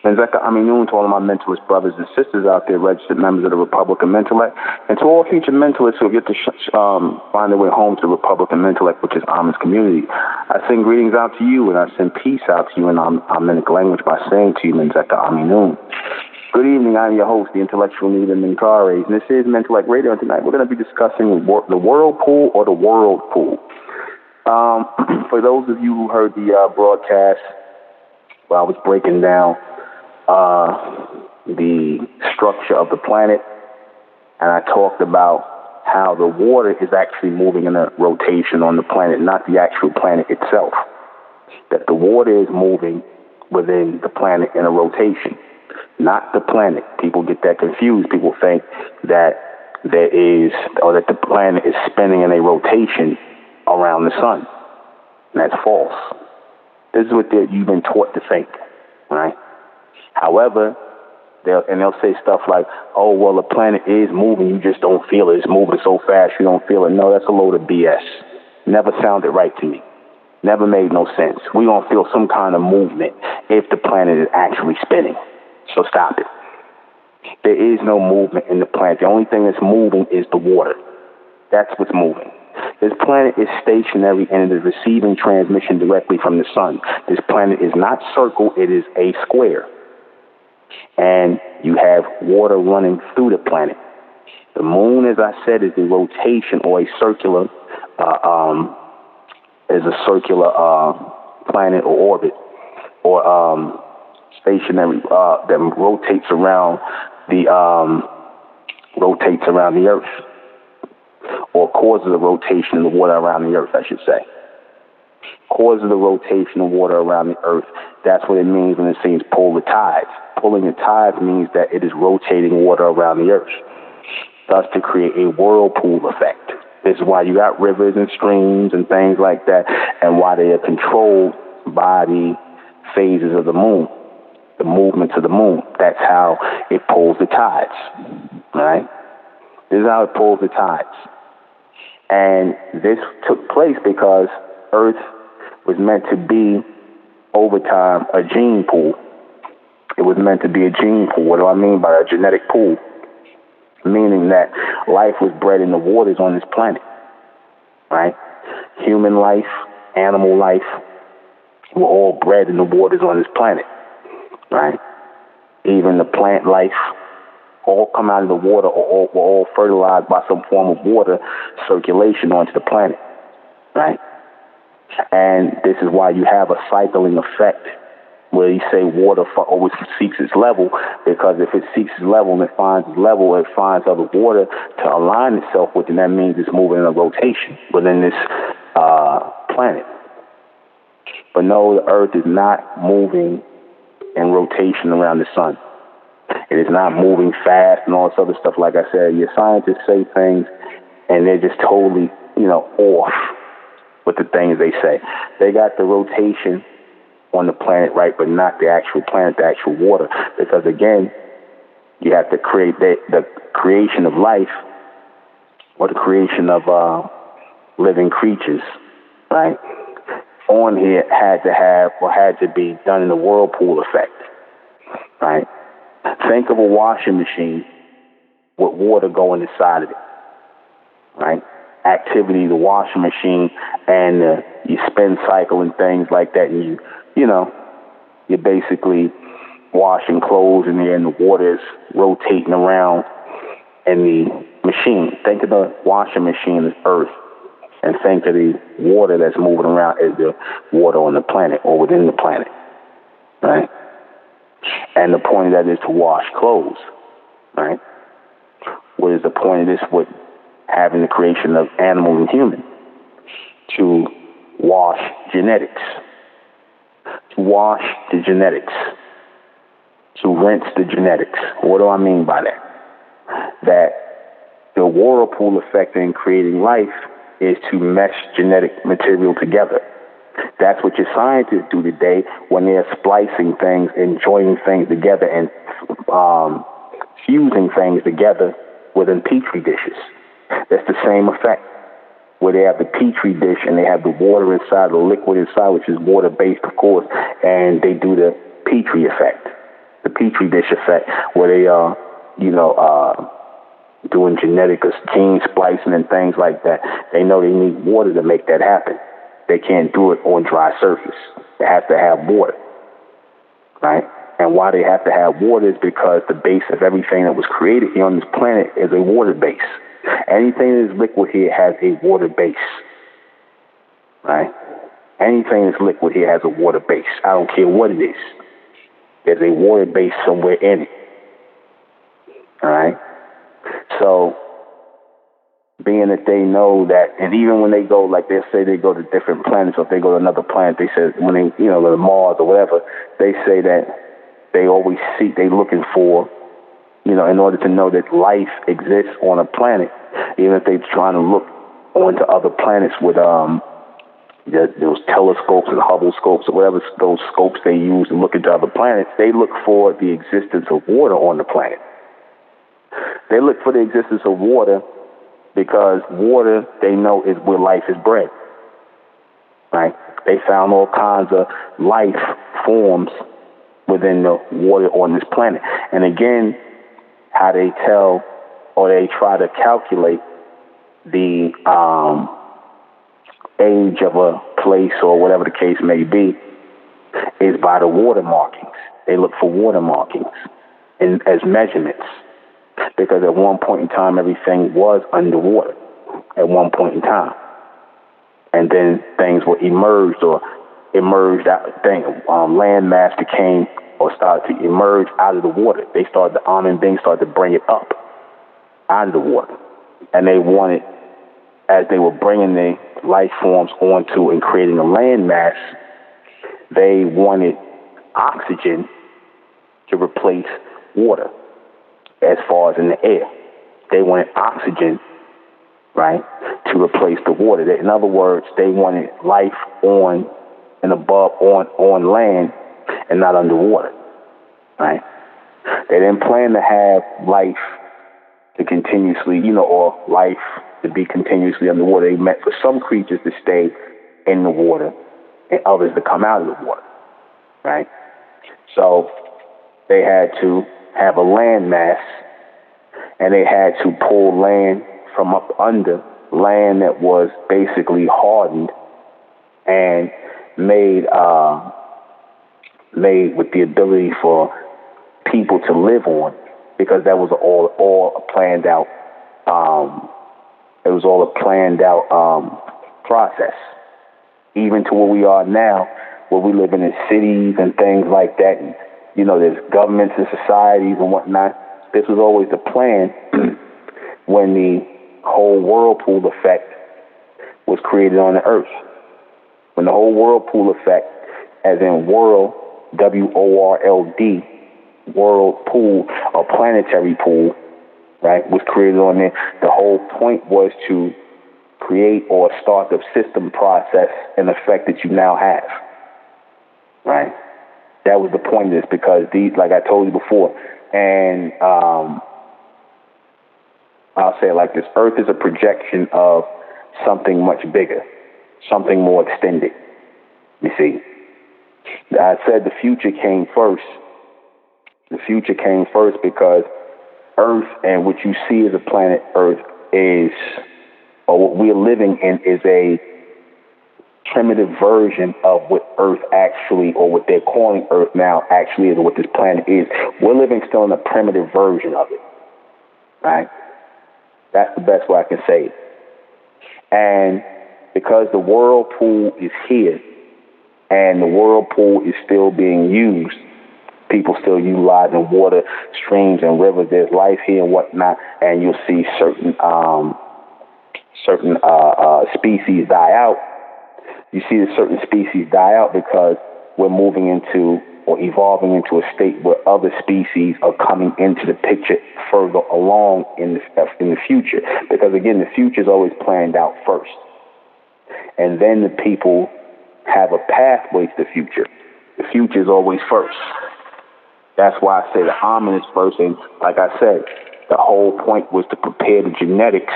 Menzeka Aminun, to all of my mentalist brothers and sisters out there, registered members of the Republican Mentellect, and to all future mentalists who get to find their way home to the Republican Mentellect, which is Amon's community. I send greetings out to you, and I send peace out to you in Aminic language by saying to you, Menzeka Aminun. Good evening, I'm your host, the intellectual NUBEN MENKARAYZZ, and this is Mentellect Radio, and tonight we're going to be discussing the whirlpool or the world pool. For those of you who heard the broadcast, where I was breaking down the structure of the planet, and I talked about how the water is actually moving in a rotation on the planet, not the actual planet itself. That the water is moving within the planet in a rotation, not the planet. People get that confused. People think that there is, or that the planet is spinning in a rotation around the sun. And that's false. This is what you've been taught to think, right? However, they'll say stuff like, oh, well, the planet is moving, you just don't feel it. It's moving so fast, you don't feel it. No, that's a load of BS. Never sounded right to me. Never made no sense. We don't feel some kind of movement if the planet is actually spinning. So stop it. There is no movement in the planet. The only thing that's moving is the water. That's what's moving. This planet is stationary and it is receiving transmission directly from the sun. This planet is not circle, it is a square. And you have water running through the planet. The moon, as I said, is the rotation or a circular, planet or orbit or stationary that rotates around the Earth, or causes the rotation of the water around the Earth, I should say. Causes the rotation of water around the Earth. That's what it means when it says pull the tides. Pulling the tides means that it is rotating water around the Earth, thus to create a whirlpool effect. This is why you got rivers and streams and things like that, and why they are controlled by the phases of the moon, the movements of the moon. That's how it pulls the tides, right? This is how it pulls the tides. And this took place because Earth was meant to be, over time, a gene pool. It was meant to be a gene pool. What do I mean by a genetic pool? Meaning that life was bred in the waters on this planet, right? Human life, animal life, were all bred in the waters on this planet, right? Even the plant life, all come out of the water, or were all fertilized by some form of water circulation onto the planet, right? And this is why you have a cycling effect, where you say water always seeks its level, because if it seeks its level and it finds its level, it finds other water to align itself with, and that means it's moving in a rotation within this planet. But no, the Earth is not moving in rotation around the sun. It is not moving fast and all this other stuff. Like I said, your scientists say things and they're just totally, off with the things they say. They got the rotation on the planet right, but not the actual planet, the actual water. Because again, you have to create the creation of life, or the creation of living creatures, right? On here had to be done in the whirlpool effect, right? Think of a washing machine with water going inside of it, right? Activity, the washing machine, and your spin cycle and things like that, and you're basically washing clothes in there, and the water is rotating around in the machine. Think of the washing machine as Earth, and think of the water that's moving around as the water on the planet or within the planet, right? And the point of that is to wash clothes, right? What is the point of this with having the creation of animal and human? To wash genetics. To wash the genetics. To rinse the genetics. What do I mean by that? That the whirlpool effect in creating life is to mesh genetic material together. That's what your scientists do today when they're splicing things and joining things together and fusing things together within petri dishes. That's the same effect, where they have the petri dish and they have the water inside, the liquid inside, which is water-based, of course, and they do the petri effect. the Petri dish effect, where they are, doing genetic gene splicing and things like that. They know they need water to make that happen. They can't do it on dry surface. They have to have water, right? And why they have to have water is because the base of everything that was created here on this planet is a water base. Anything that is liquid here has a water base, right? Anything that's liquid here has a water base. I don't care what it is. There's a water base somewhere in it, all right? So, being that they know that, and even when they go, like they say they go to different planets, or if they go to another planet, they say when they, go to Mars or whatever, they say that they always seek, they looking for, in order to know that life exists on a planet, even if they're trying to look onto other planets with those telescopes and Hubble scopes or whatever those scopes they use to look into other planets, they look for the existence of water on the planet. They look for the existence of water because water, they know, is where life is bred, right? They found all kinds of life forms within the water on this planet. And again, how they tell, or they try to calculate the age of a place or whatever the case may be is by the water markings. They look for water markings as measurements, because at one point in time, everything was underwater at one point in time. And then things were emerged out, land mass became or started to emerge out of the water. The almond beings started to bring it up out of the water. And they wanted, as they were bringing the life forms onto and creating a land mass, they wanted oxygen to replace water as far as in the air. They wanted oxygen, right, to replace the water. In other words, they wanted life on and above, on land and not underwater, right? They didn't plan to have life to continuously, or life to be continuously underwater. They meant for some creatures to stay in the water and others to come out of the water, right? So they had to have a land mass, and they had to pull land from up under, land that was basically hardened and made with the ability for people to live on, because that was all a planned out. It was all a planned out process. Even to where we are now, where we live in cities and things like that. And, there's governments and societies and whatnot. This was always the plan when the whole whirlpool effect was created on the earth. When the whole whirlpool effect, as in whirl, W-O-R-L-D, whirlpool, or planetary pool, right, was created on there. The whole point was to create or start the system process and effect that you now have, right? That was the point of this, because these, like I told you before, and I'll say it like this: Earth is a projection of something much bigger, something more extended. You see, I said the future came first. The future came first because Earth, and what you see as a planet Earth, is, or what we're living in, is a primitive version of what Earth actually, or what they're calling Earth now, actually is, or what this planet is. We're living still in a primitive version of it, right? That's the best way I can say it. And because the whirlpool is here, and the whirlpool is still being used, people still utilizing water, streams, and rivers. There's life here and whatnot, and you'll see certain species die out. You see that certain species die out because we're moving into, or evolving into, a state where other species are coming into the picture further along in the future. Because again, the future is always planned out first, and then the people have a pathway to the future. The future is always first. That's why I say the almond is first. And like I said, the whole point was to prepare the genetics,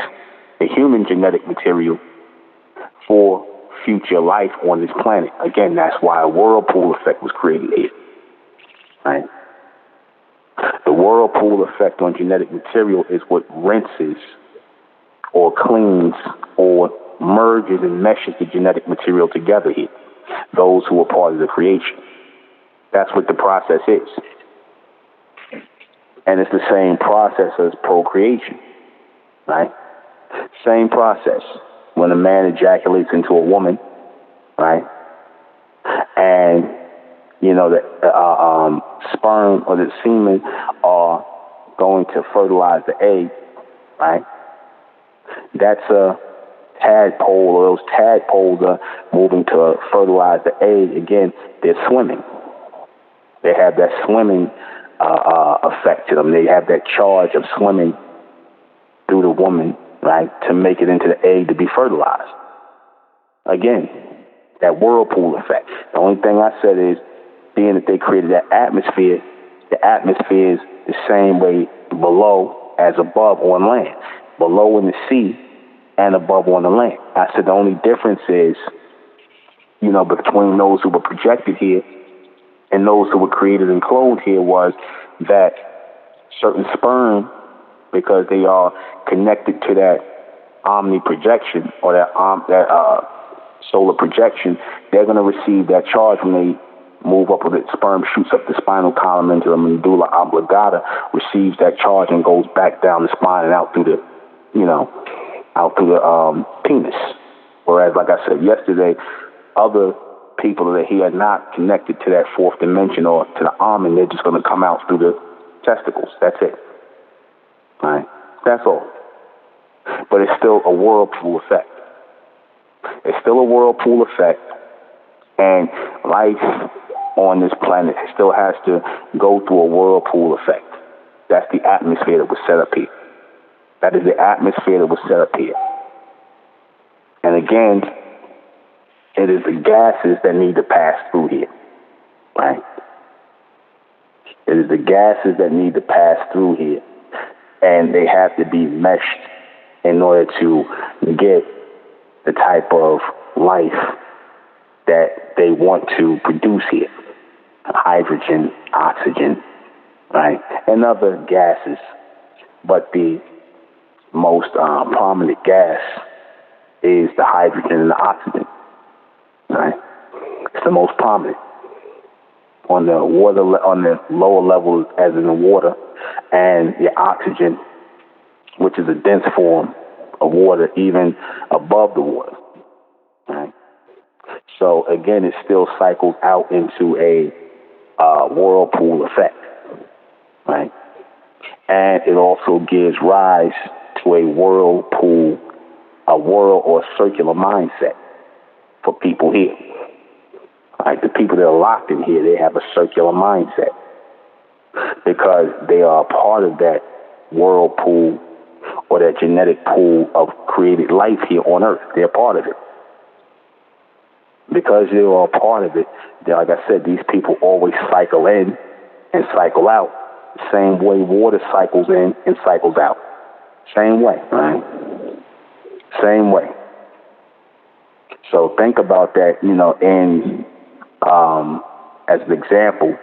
the human genetic material, for future life on this planet. Again, that's why a whirlpool effect was created here. Right? The whirlpool effect on genetic material is what rinses or cleans or merges and meshes the genetic material together here. Those who are part of the creation. That's what the process is. And it's the same process as procreation, right? Same process. When a man ejaculates into a woman, right? And, you know, the sperm or the semen are going to fertilize the egg, right? That's a tadpole, or those tadpoles are moving to fertilize the egg. Again, they're swimming. They have that swimming effect to them. They have that charge of swimming through the woman, right, to make it into the egg to be fertilized. Again, that whirlpool effect. The only thing I said is, being that they created that atmosphere, the atmosphere is the same way below as above on land. Below in the sea and above on the land. I said the only difference is, you know, between those who were projected here and those who were created and cloned here was that certain sperm, because they are connected to that omni projection or that solar projection, they're going to receive that charge when they move up, or the sperm shoots up the spinal column into the medulla oblongata, receives that charge and goes back down the spine and out through the, you know, out through the penis. Whereas, like I said yesterday, other people that he are not connected to that fourth dimension or to the almond, they're just going to come out through the testicles. That's it. All right? That's all. But it's still a whirlpool effect. It's still a whirlpool effect. And life on this planet still has to go through a whirlpool effect. That's the atmosphere that was set up here. That is the atmosphere that was set up here. And again, it is the gases that need to pass through here, right? It is the gases that need to pass through here. And they have to be meshed in order to get the type of life that they want to produce here. Hydrogen, oxygen, right? And other gases. But the most prominent gas is the hydrogen and the oxygen, right? It's the most prominent. On the water, on the lower levels, as in the water, and the oxygen, which is a dense form of water, even above the water, right? So again, it still cycles out into a whirlpool effect, right? And it also gives rise to a whirlpool, a whirl or circular mindset for people here. Like the people that are locked in here, they have a circular mindset because they are a part of that whirlpool or that genetic pool of created life here on Earth. They're part of it. Because they are a part of it, like I said, these people always cycle in and cycle out. The same way water cycles in and cycles out. Same way, right? Same way. So think about that, you know, in as an example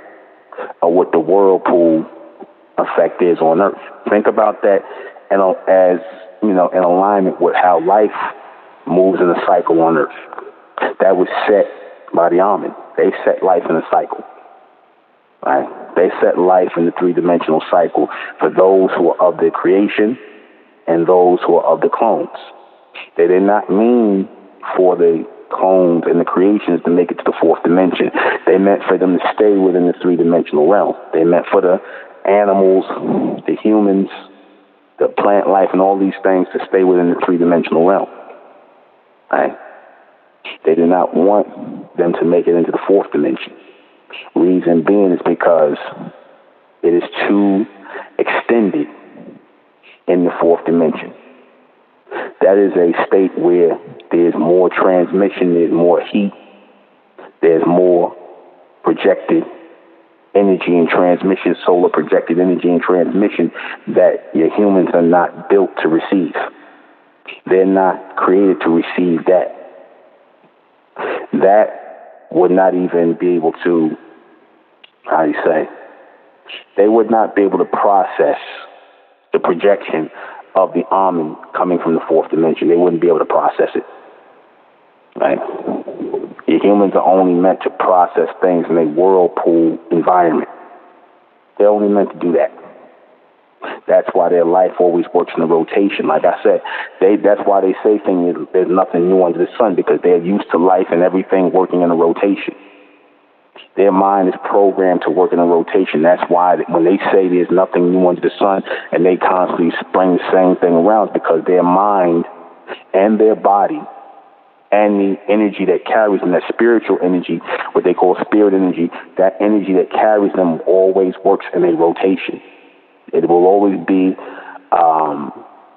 of what the whirlpool effect is on Earth. Think about that, and as you know, in alignment with how life moves in a cycle on Earth. That was set by the almond. They set life in a cycle. Right? They set life in the three-dimensional cycle for those who are of the creation and those who are of the clones. They did not mean for the clones and the creations to make it to the fourth dimension. They meant for them to stay within the three-dimensional realm. They meant for the animals, the humans, the plant life, and all these things to stay within the three-dimensional realm. Right? They did not want them to make it into the fourth dimension. Reason being is because it is too extended in the fourth dimension. That is a state where there's more transmission, there's more heat, there's more projected energy and transmission, solar projected energy and transmission that your humans are not built to receive. They're not created to receive that. That would not even be able to, how do you say, They would not be able to process the projection of the Amen coming from the fourth dimension. They wouldn't be able to process it. Right? The humans are only meant to process things in a whirlpool environment. They're only meant to do that. That's why their life always works in a rotation. Like I said, that's why they say things, there's nothing new under the sun, because they're used to life and everything working in a rotation. Their mind is programmed to work in a rotation. That's why when they say there's nothing new under the sun and they constantly spring the same thing around, because their mind and their body and the energy that carries them, that spiritual energy, what they call spirit energy, that energy that carries them always works in a rotation. It will always be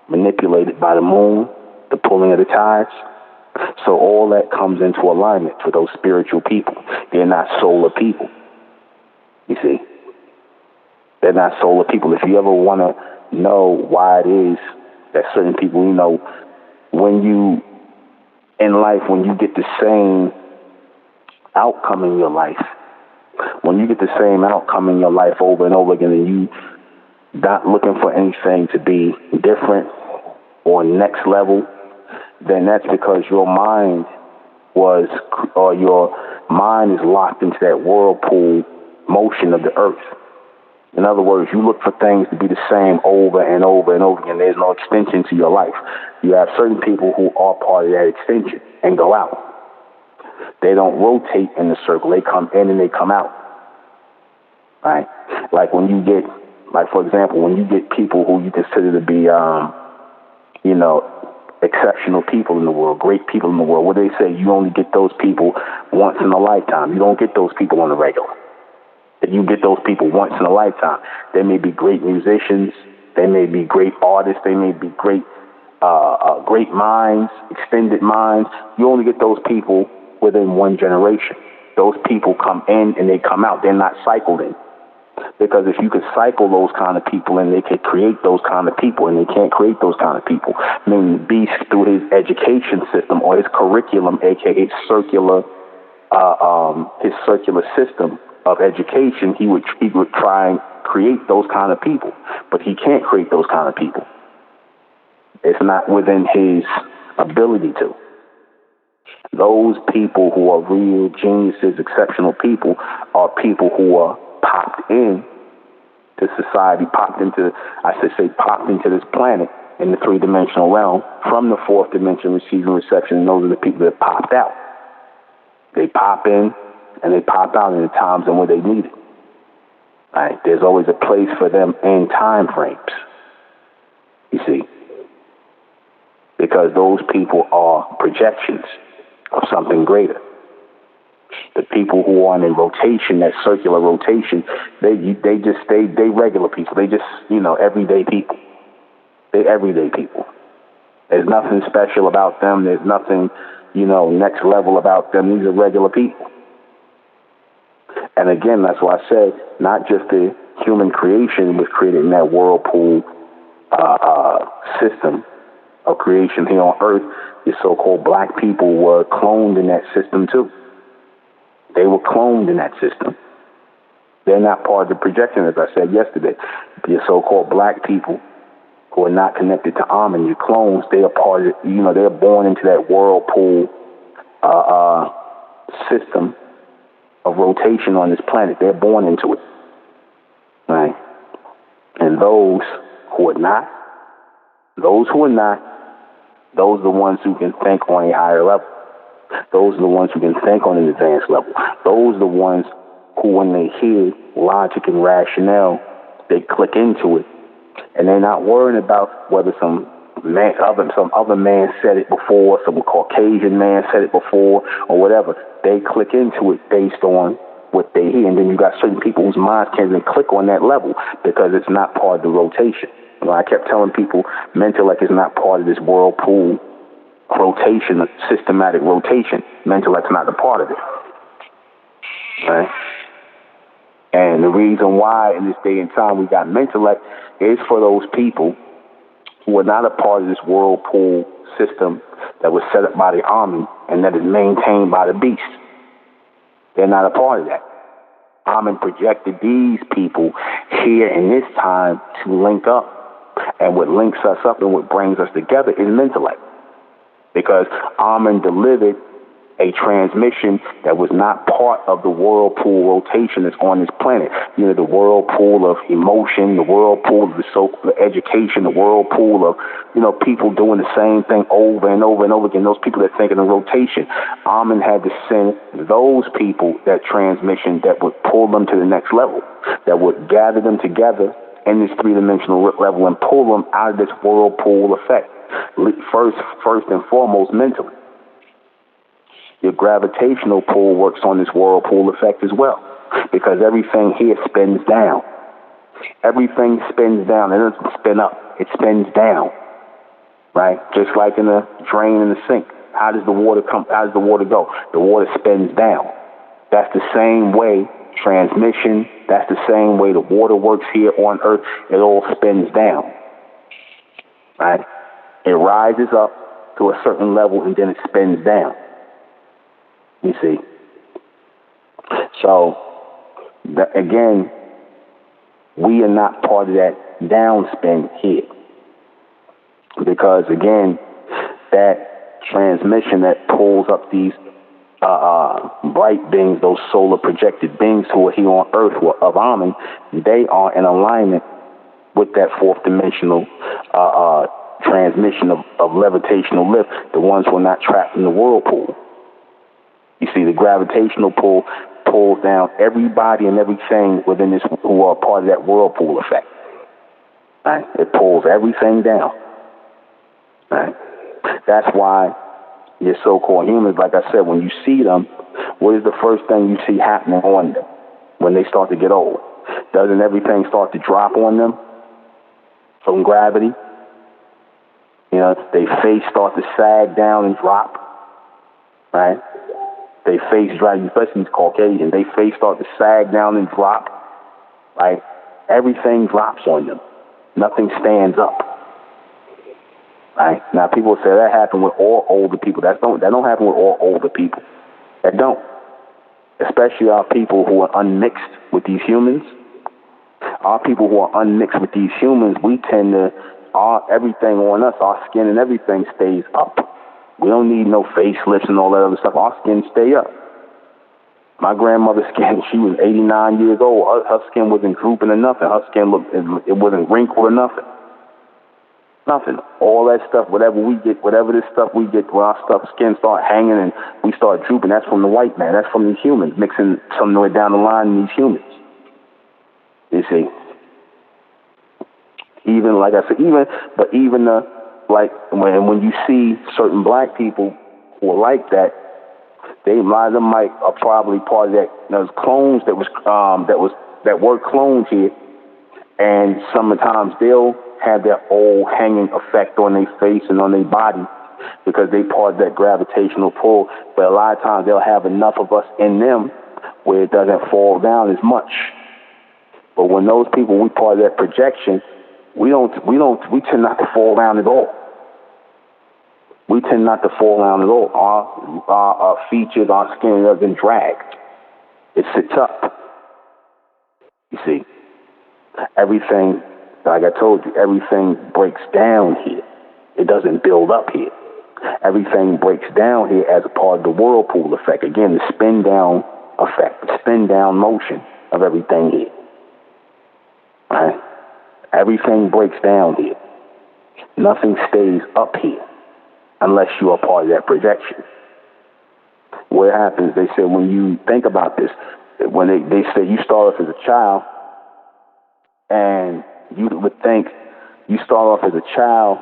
manipulated by the moon, the pulling of the tides. So all that comes into alignment for those spiritual people. They're not solar people. You see? They're not solar people. If you ever want to know why it is that certain people, when you, in life, when you get the same outcome in your life, when you get the same outcome in your life over and over again, and you not looking for anything to be different or next level, then that's because your mind is locked into that whirlpool motion of the earth. In other words, you look for things to be the same over and over and over again. There's no extension to your life. You have certain people who are part of that extension and go out. They don't rotate in the circle. They come in and they come out. Right? Like when you get, for example, when you get people who you consider to be, exceptional people in the world, great people in the world, where they say you only get those people once in a lifetime. You don't get those people on the regular. You get those people once in a lifetime. They may be great musicians. They may be great artists. They may be great minds, extended minds. You only get those people within one generation. Those people come in and they come out. They're not cycled in. Because if you could cycle those kind of people in, they could create those kind of people, and they can't create those kind of people. I mean, Beast, through his education system or his curriculum, aka his circular system of education, he would try and create those kind of people, but he can't create those kind of people. It's not within his ability to. Those people who are real geniuses, exceptional people, are people who are popped in to society, popped into this planet in the three-dimensional realm from the fourth dimension, receiving reception, and those are the people that popped out. They pop in and they pop out in the times and where they need it. Right? There's always a place for them in time frames, you see, because those people are projections of something greater. The people who are in a rotation, that circular rotation, they regular people. They just, everyday people. They're everyday people. There's nothing special about them. There's nothing, next level about them. These are regular people. And again, that's why I said, not just the human creation was created in that whirlpool system of creation here on Earth. The so-called black people were cloned in that system too. They were cloned in that system. They're not part of the projection, as I said yesterday. Your so-called black people who are not connected to Amen, your clones, they are part of, they're born into that whirlpool system of rotation on this planet. They're born into it. Right? And those who are not, those are the ones who can think on a higher level. Those are the ones who can think on an advanced level. Those are the ones who, when they hear logic and rationale, they click into it. And they're not worrying about whether some other man said it before, some Caucasian man said it before, or whatever. They click into it based on what they hear. And then you got certain people whose minds can't even click on that level because it's not part of the rotation. I kept telling people, Mentellect is not part of this whirlpool rotation, systematic rotation. Mentellect's not a part of it. Right? And the reason why in this day and time we got Mentellect is for those people who are not a part of this whirlpool system that was set up by the army and that is maintained by the beast. They're not a part of that. Amen projected these people here in this time to link up. And what links us up and what brings us together is intellect. Because Amen delivered a transmission that was not part of the whirlpool rotation that's on this planet. You know, the whirlpool of emotion, the whirlpool of the education, the whirlpool of, you know, people doing the same thing over and over and over again. Those people that think in a rotation. Amen had to send those people that transmission that would pull them to the next level, that would gather them together in this three-dimensional level and pull them out of this whirlpool effect. First and foremost, mentally. Your gravitational pull works on this whirlpool effect as well, because everything here spins down. Everything spins down. It doesn't spin up. It spins down, right? Just like in a drain in the sink. How does the water come? How does the water go? The water spins down. That's the same way transmission. That's the same way the water works here on Earth. It all spins down, right? It rises up to a certain level and then it spins down. You see. So, again, we are not part of that downspin here. Because, again, that transmission that pulls up these bright beings, those solar projected beings who are here on Earth of Amen, they are in alignment with that fourth dimensional transmission of levitational lift, the ones who are not trapped in the whirlpool. You see, the gravitational pull pulls down everybody and everything within this who are part of that whirlpool effect. Right? It pulls everything down. Right? That's why your so-called humans, like I said, when you see them, what is the first thing you see happening on them when they start to get old? Doesn't everything start to drop on them from gravity? You know, their face start to sag down and drop, right? They face drag, especially these Caucasians, they face start to sag down and drop, right? Everything drops on them. Nothing stands up. Right? Now people say that happened with all older people. That don't happen with all older people. That don't. Especially our people who are unmixed with these humans. Our people who are unmixed with these humans, we tend to, everything on us, our skin and everything stays up. We don't need no facelifts and all that other stuff. Our skin stay up. My grandmother's skin, she was 89 years old. Her skin wasn't drooping or nothing. Her skin it wasn't wrinkled or nothing. Nothing. All that stuff, whatever this stuff we get, when our skin start hanging and we start drooping, that's from the white man. That's from these humans, mixing somewhere down the line in these humans. You see? Even, like I said, even like when you see certain black people who are like that, a lot of them are probably part of that. Those clones that were cloned here, and sometimes they'll have that old hanging effect on their face and on their body because they part of that gravitational pull. But a lot of times they'll have enough of us in them where it doesn't fall down as much. But when those people, we part of that projection, we tend not to fall down at all. We tend not to fall down at all. Our features, our skin doesn't drag. It sits up. You see, everything, like I told you, everything breaks down here. It doesn't build up here. Everything breaks down here as a part of the whirlpool effect. Again, the spin down effect, the spin down motion of everything here. Right? Everything breaks down here. Nothing stays up here unless you are part of that projection. What happens, they say, when you think about this, when they say you start off as a child, and you would think you start off as a child,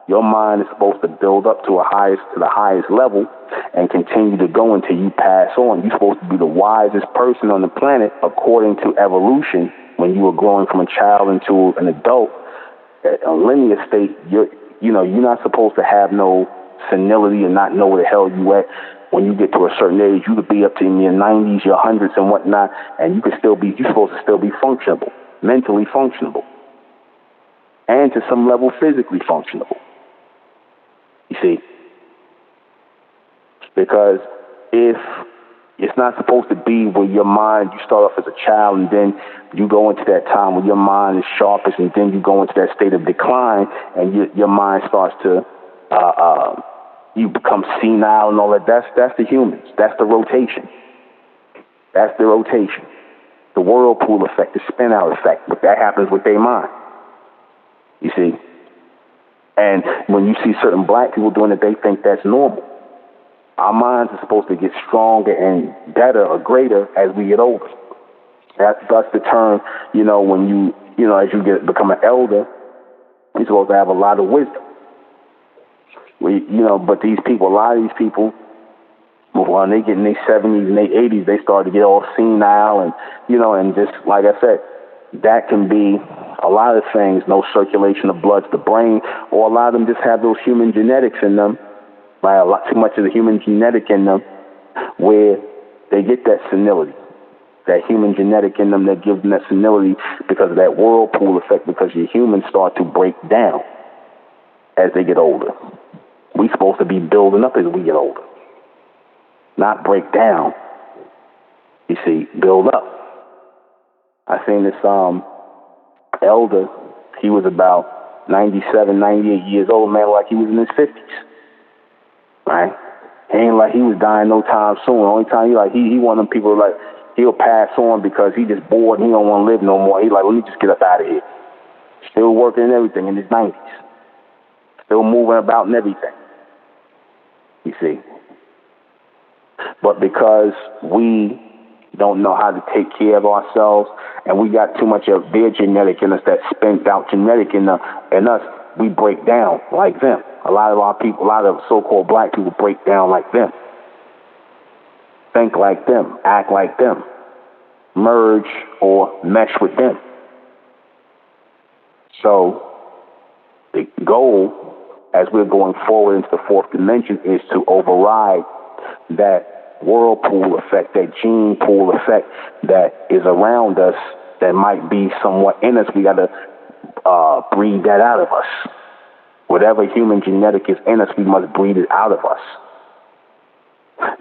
your mind is supposed to build up to the highest level and continue to go until you pass on. You're supposed to be the wisest person on the planet according to evolution. When you were growing from a child into an adult, a linear state, you're not supposed to have no senility and not know where the hell you at. When you get to a certain age, you could be up to in your 90s, your 100s and whatnot, and you're supposed to still be functionable, mentally functionable, and to some level physically functionable. You see? Because if It's not supposed to be where your mind, you start off as a child and then you go into that time where your mind is sharpest and then you go into that state of decline and your mind starts to, you become senile and all that. That's the humans. That's the rotation. That's the rotation. The whirlpool effect, the spin-out effect. But that happens with their mind. You see? And when you see certain black people doing it, they think that's normal. Our minds are supposed to get stronger and better or greater as we get older. That's the term, when as you become an elder, you're supposed to have a lot of wisdom. But these people, a lot of these people, when they get in their 70s and their 80s, they start to get all senile and, and just, like I said, that can be a lot of things, no circulation of blood to the brain, or a lot of them just have those human genetics in them, right? A lot too much of the human genetic in them, where they get that senility, that human genetic in them that gives them that senility because of that whirlpool effect, because your humans start to break down as they get older. We're supposed to be building up as we get older, not break down. You see, build up. I seen this elder, he was about 97, 98 years old, man, like he was in his 50s, right? Ain't like he was dying no time soon. The only time he one of them people like, he'll pass on because he just bored and he don't want to live no more. He like, let me just get up out of here. Still working and everything in his 90s. Still moving about and everything. You see? But because we don't know how to take care of ourselves, and we got too much of their genetic in us, that spent out genetic in us, we break down like them. A lot of our people, a lot of so-called black people break down like them. Think like them, act like them, merge or mesh with them. So the goal, as we're going forward into the fourth dimension, is to override that whirlpool effect, that gene pool effect that is around us that might be somewhat in us. We got to breed that out of us. Whatever human genetic is in us, we must breed it out of us.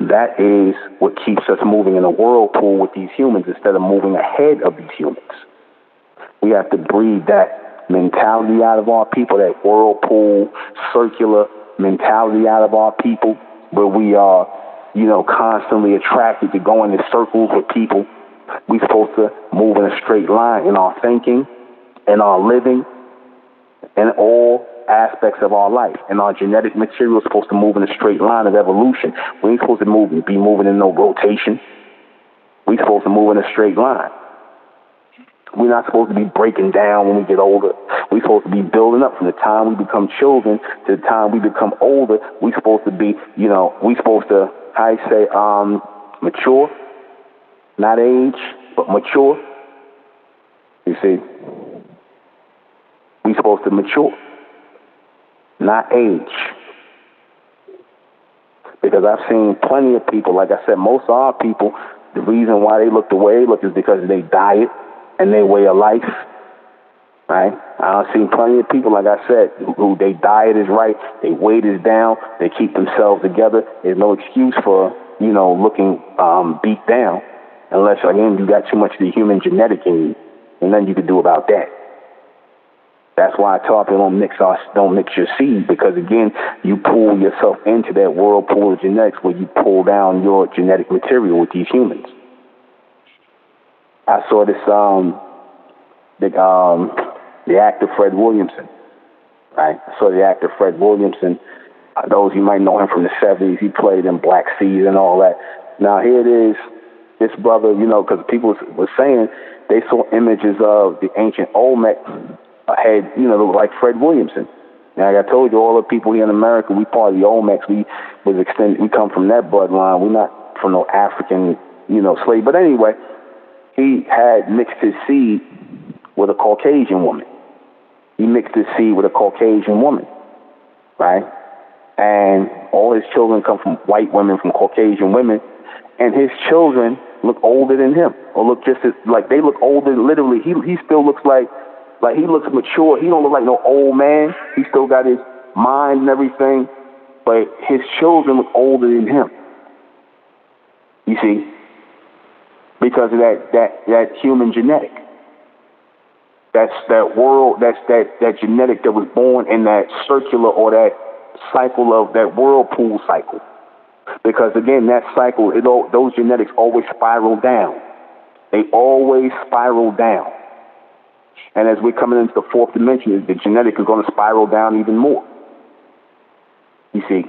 That is what keeps us moving in a whirlpool with these humans instead of moving ahead of these humans. We have to breed that mentality out of our people, that whirlpool, circular mentality out of our people, where we are, constantly attracted to going in circles with people. We're supposed to move in a straight line in our thinking, in our living, in all aspects of our life. And our genetic material is supposed to move in a straight line of evolution. We ain't supposed to be moving in no rotation. We're supposed to move in a straight line. We're not supposed to be breaking down when we get older. We're supposed to be building up from the time we become children to the time we become older. We're supposed to be, we're supposed to, mature, not age, but mature. You see, we're supposed to mature, not age. Because I've seen plenty of people, like I said, most of our people, the reason why they look the way they look is because of their diet and their way of life, right? I've seen plenty of people, like I said, who their diet is right, their weight is down, they keep themselves together. There's no excuse for, looking beat down, unless, again, you got too much of the human genetic in you, and nothing you can do about that. That's why I tell people don't mix your seed, because, again, you pull yourself into that whirlpool of genetics where you pull down your genetic material with these humans. I saw this, the actor Fred Williamson, right? I saw the actor Fred Williamson. Those you might know him from the 70s. He played in Black Seas and all that. Now here it is, this brother, because people were saying they saw images of the ancient Olmec had, look like Fred Williamson. Now, like I told you, all the people here in America, we part of the Olmecs. We come from that bloodline. We're not from no African, slave. But anyway, he had mixed his seed with a Caucasian woman. He mixed his seed with a Caucasian woman, right? And all his children come from white women, from Caucasian women, and his children look older than him, or look just as, like they look older. Literally, he still looks like he looks mature. He don't look like no old man. He still got his mind and everything, but his children look older than him. You see, because of that human genetic. That's that world. That's that genetic that was born in that circular or that cycle of that whirlpool cycle. Because again, that cycle, those genetics always spiral down. They always spiral down. And as we're coming into the fourth dimension, the genetic is going to spiral down even more. You see.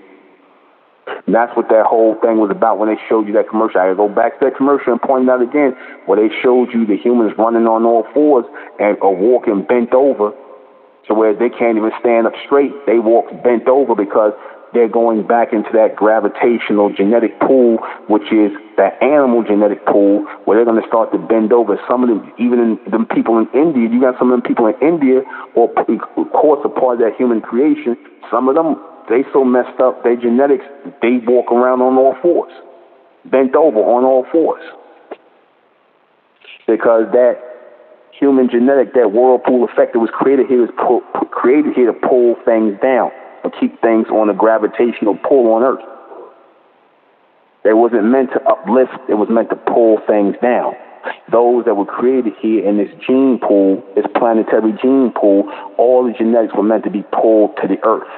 And that's what that whole thing was about when they showed you that commercial. I go back to that commercial and point it out again, where they showed you the humans running on all fours and or walking bent over, so where they can't even stand up straight. They walk bent over because they're going back into that gravitational genetic pool, which is that animal genetic pool, where they're going to start to bend over. Some of them, even in them people in India, you got some of them people in India, or of course a part of that human creation. Some of them, they so messed up, their genetics, they walk around on all fours, bent over on all fours. Because that human genetic, that whirlpool effect that was created here, created here to pull things down or keep things on a gravitational pull on Earth. It wasn't meant to uplift, it was meant to pull things down. Those that were created here in this gene pool, this planetary gene pool, all the genetics were meant to be pulled to the Earth,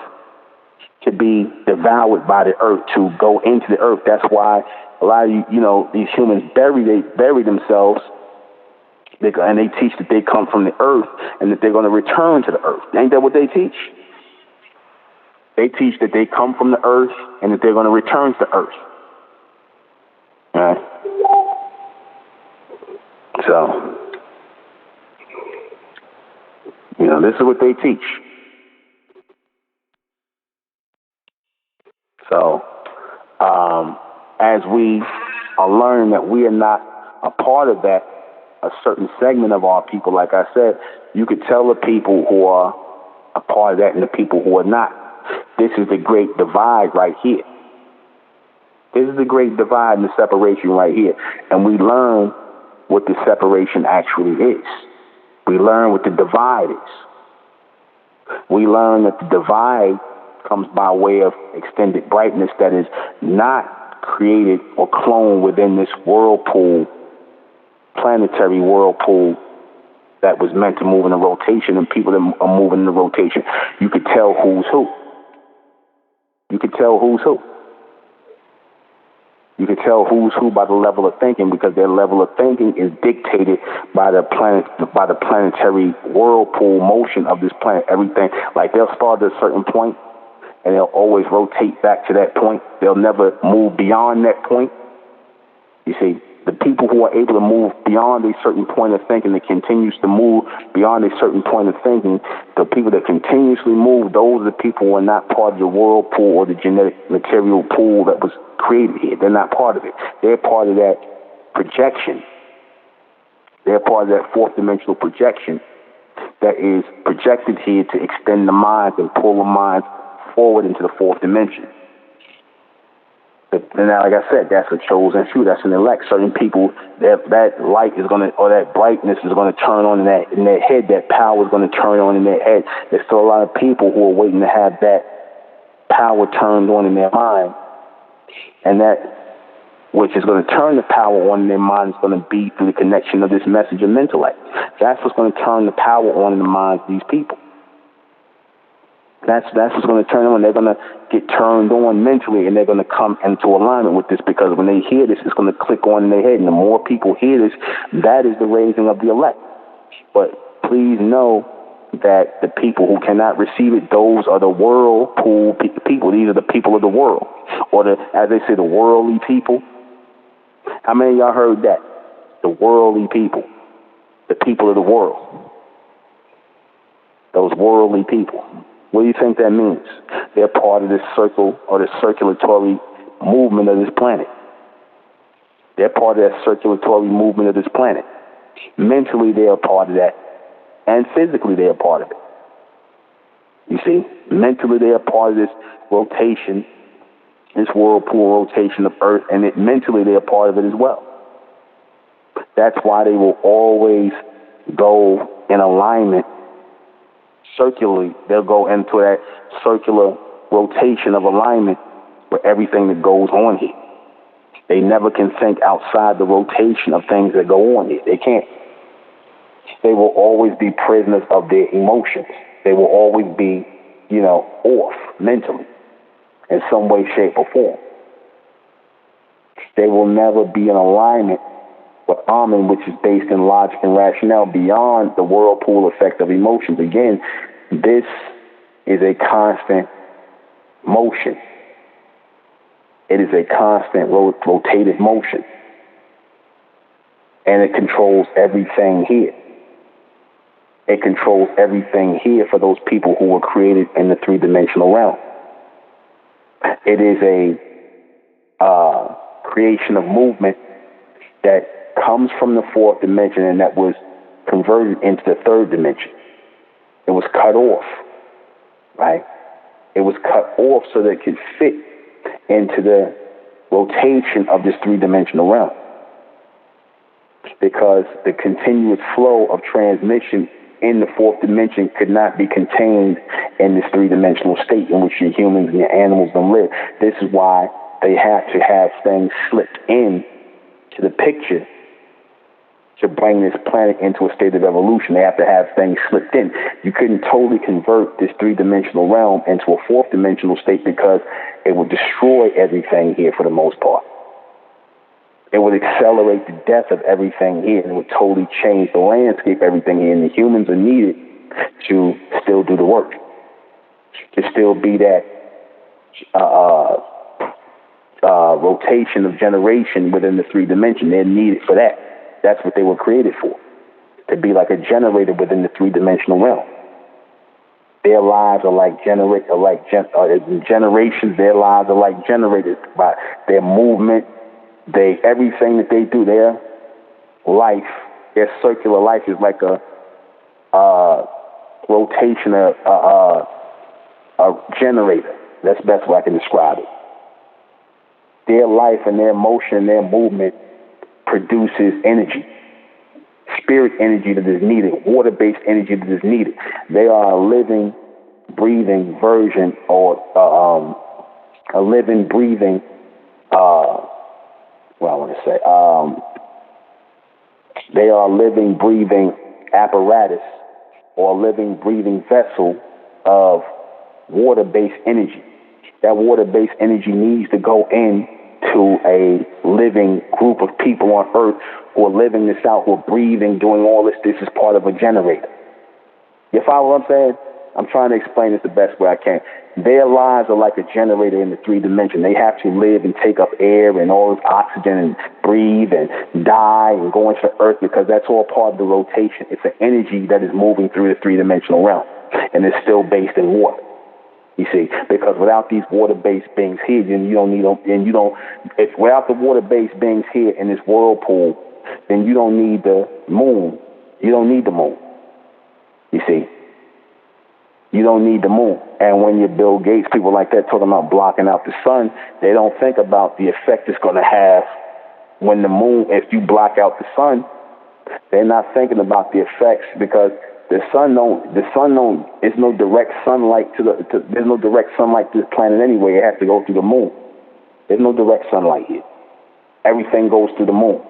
to be devoured by the Earth, to go into the Earth. That's why a lot of these humans bury themselves, and they teach that they come from the Earth and that they're going to return to the Earth. Ain't that what they teach? They teach that they come from the Earth and that they're going to return to the Earth. All right? So, this is what they teach. So, as we are learning that we are not a part of that, a certain segment of our people, like I said, you could tell the people who are a part of that and the people who are not. This is the great divide right here. This is the great divide and the separation right here. And we learn what the separation actually is. We learn what the divide is. We learn that the divide comes by way of extended brightness that is not created or cloned within this whirlpool, planetary whirlpool that was meant to move in a rotation, and people that are moving in a rotation. You could tell who's who. You could tell who's who. You can tell who's who by the level of thinking, because their level of thinking is dictated by the planetary whirlpool motion of this planet. Everything, like they'll start at a certain point, and they'll always rotate back to that point. They'll never move beyond that point. You see, the people who are able to move beyond a certain point of thinking, that continues to move beyond a certain point of thinking, the people that continuously move, those are the people who are not part of the whirlpool or the genetic material pool that was created here. They're not part of it. They're part of that projection. They're part of that fourth dimensional projection that is projected here to extend the mind and pull the mind forward into the fourth dimension. And now, like I said, that's a chosen few. That's an elect. Certain people, that light is going to, or that brightness is going to turn on in their head. That power is going to turn on in their head. There's still a lot of people who are waiting to have that power turned on in their mind. And that which is going to turn the power on in their mind is going to be through the connection of this message of intellect. That's what's going to turn the power on in the minds of these people. That's what's going to turn on. They're going to get turned on mentally, and they're going to come into alignment with this, because when they hear this, it's going to click on in their head. And the more people hear this, that is the raising of the elect. But please know that the people who cannot receive it, those are the whirlpool people. These are the people of the world, or as they say, the worldly people. How many of y'all heard that? The worldly people, the people of the world, those worldly people. What do you think that means? They're part of this circle or the circulatory movement of this planet. They're part of that circulatory movement of this planet. Mentally, they are part of that. And physically, they are part of it. You see? Mentally, they are part of this rotation, this whirlpool rotation of Earth, and mentally, they are part of it as well. That's why they will always go in alignment circularly. They'll go into that circular rotation of alignment with everything that goes on here. They never can think outside the rotation of things that go on here. They can't. They will always be prisoners of their emotions. They will always be, off mentally in some way, shape, or form. They will never be in alignment with Amen, which is based in logic and rationale beyond the whirlpool effect of emotions. Again, this is a constant motion. It is a constant rotated motion. And it controls everything here. It controls everything here for those people who were created in the three-dimensional realm. It is a creation of movement that comes from the fourth dimension and that was converted into the third dimension. It was cut off, right? It was cut off so that it could fit into the rotation of this three-dimensional realm. Because the continuous flow of transmission in the fourth dimension could not be contained in this three-dimensional state in which your humans and your animals don't live. This is why they have to have things slipped in to the picture to bring this planet into a state of evolution. They have to have things slipped in. You couldn't totally convert this three-dimensional realm into a fourth-dimensional state because it would destroy everything here for the most part. It would accelerate the death of everything here, and it would totally change the landscape, everything here. And the humans are needed to still do the work, to still be that rotation of generation within the three dimension. They're needed for that. That's what they were created for, to be like a generator within the three-dimensional realm. Their lives are like generations. Their lives are like generated by their movement. Everything that they do, their life, their circular life is like a rotation, a generator. That's the best way I can describe it. Their life and their motion and their movement produces energy, spirit energy that is needed, water-based energy that is needed. They are a living, breathing version, or a living, breathing, they are a living, breathing apparatus or a living, breathing vessel of water-based energy. That water-based energy needs to go in to a living group of people on Earth who are living this out, who are breathing, doing all this. This is part of a generator. You follow what I'm saying? I'm trying to explain this the best way I can. Their lives are like a generator in the three dimension. They have to live and take up air and all this oxygen and breathe and die and go into the Earth because that's all part of the rotation. It's an energy that is moving through the three-dimensional realm, and it's still based in water. You see, because without these water-based beings here, then without the water-based beings here in this whirlpool, then you don't need the moon. You don't need the moon. You see, you don't need the moon. And when you're Bill Gates, people like that talking about blocking out the sun, they don't think about the effect it's going to have when the moon, if you block out the sun, they're not thinking about the effects because there's no direct sunlight there's no direct sunlight to the planet anyway. It has to go through the moon. There's no direct sunlight here. Everything goes through the moon.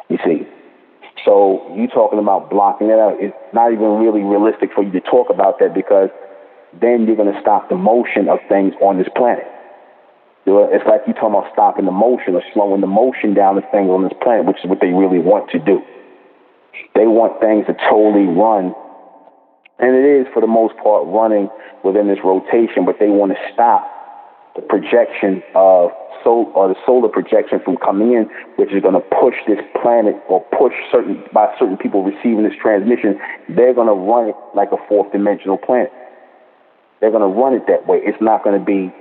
You see. So you talking about blocking that out, it's not even really realistic for you to talk about that because then you're going to stop the motion of things on this planet. It's like you talking about stopping the motion or slowing the motion down of things on this planet, which is what they really want to do. They want things to totally run, and it is for the most part running within this rotation, but they want to stop the projection of the solar projection from coming in, which is going to push this planet or push certain people receiving this transmission. They're going to run it like a fourth dimensional planet. They're going to run it that way. It's not going to be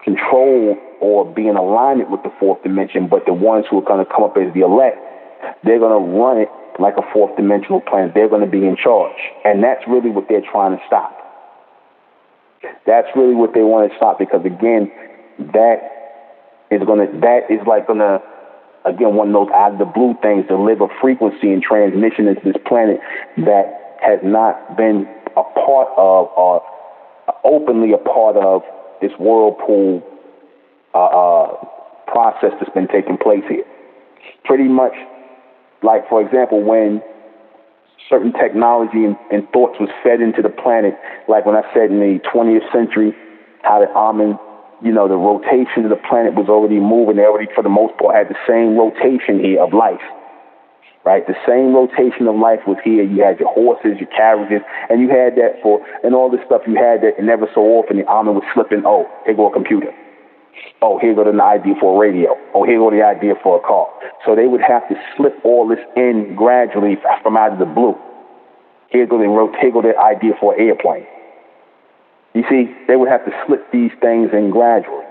controlled or be in alignment with the fourth dimension, but the ones who are going to come up as the elect, they're going to run it like a fourth dimensional planet. They're going to be in charge. And that's really what they're trying to stop. That's really what they want to stop because, again, that is one of those out of the blue things, deliver frequency and transmission into this planet that has not been a part of or openly a part of this whirlpool process that's been taking place here. Pretty much, like, for example, when certain technology and thoughts was fed into the planet, like when I said in the 20th century, how the almond, you know, the rotation of the planet was already moving. They already, for the most part, had the same rotation here of life, right? The same rotation of life was here. You had your horses, your carriages, and you had that and all this stuff you had that, and never so often the almond would slip in, oh, here go a computer. Oh, here go the idea for a radio. Oh, here go the idea for a car. So they would have to slip all this in gradually from out of the blue. Here go the idea for an airplane. You see, they would have to slip these things in gradually.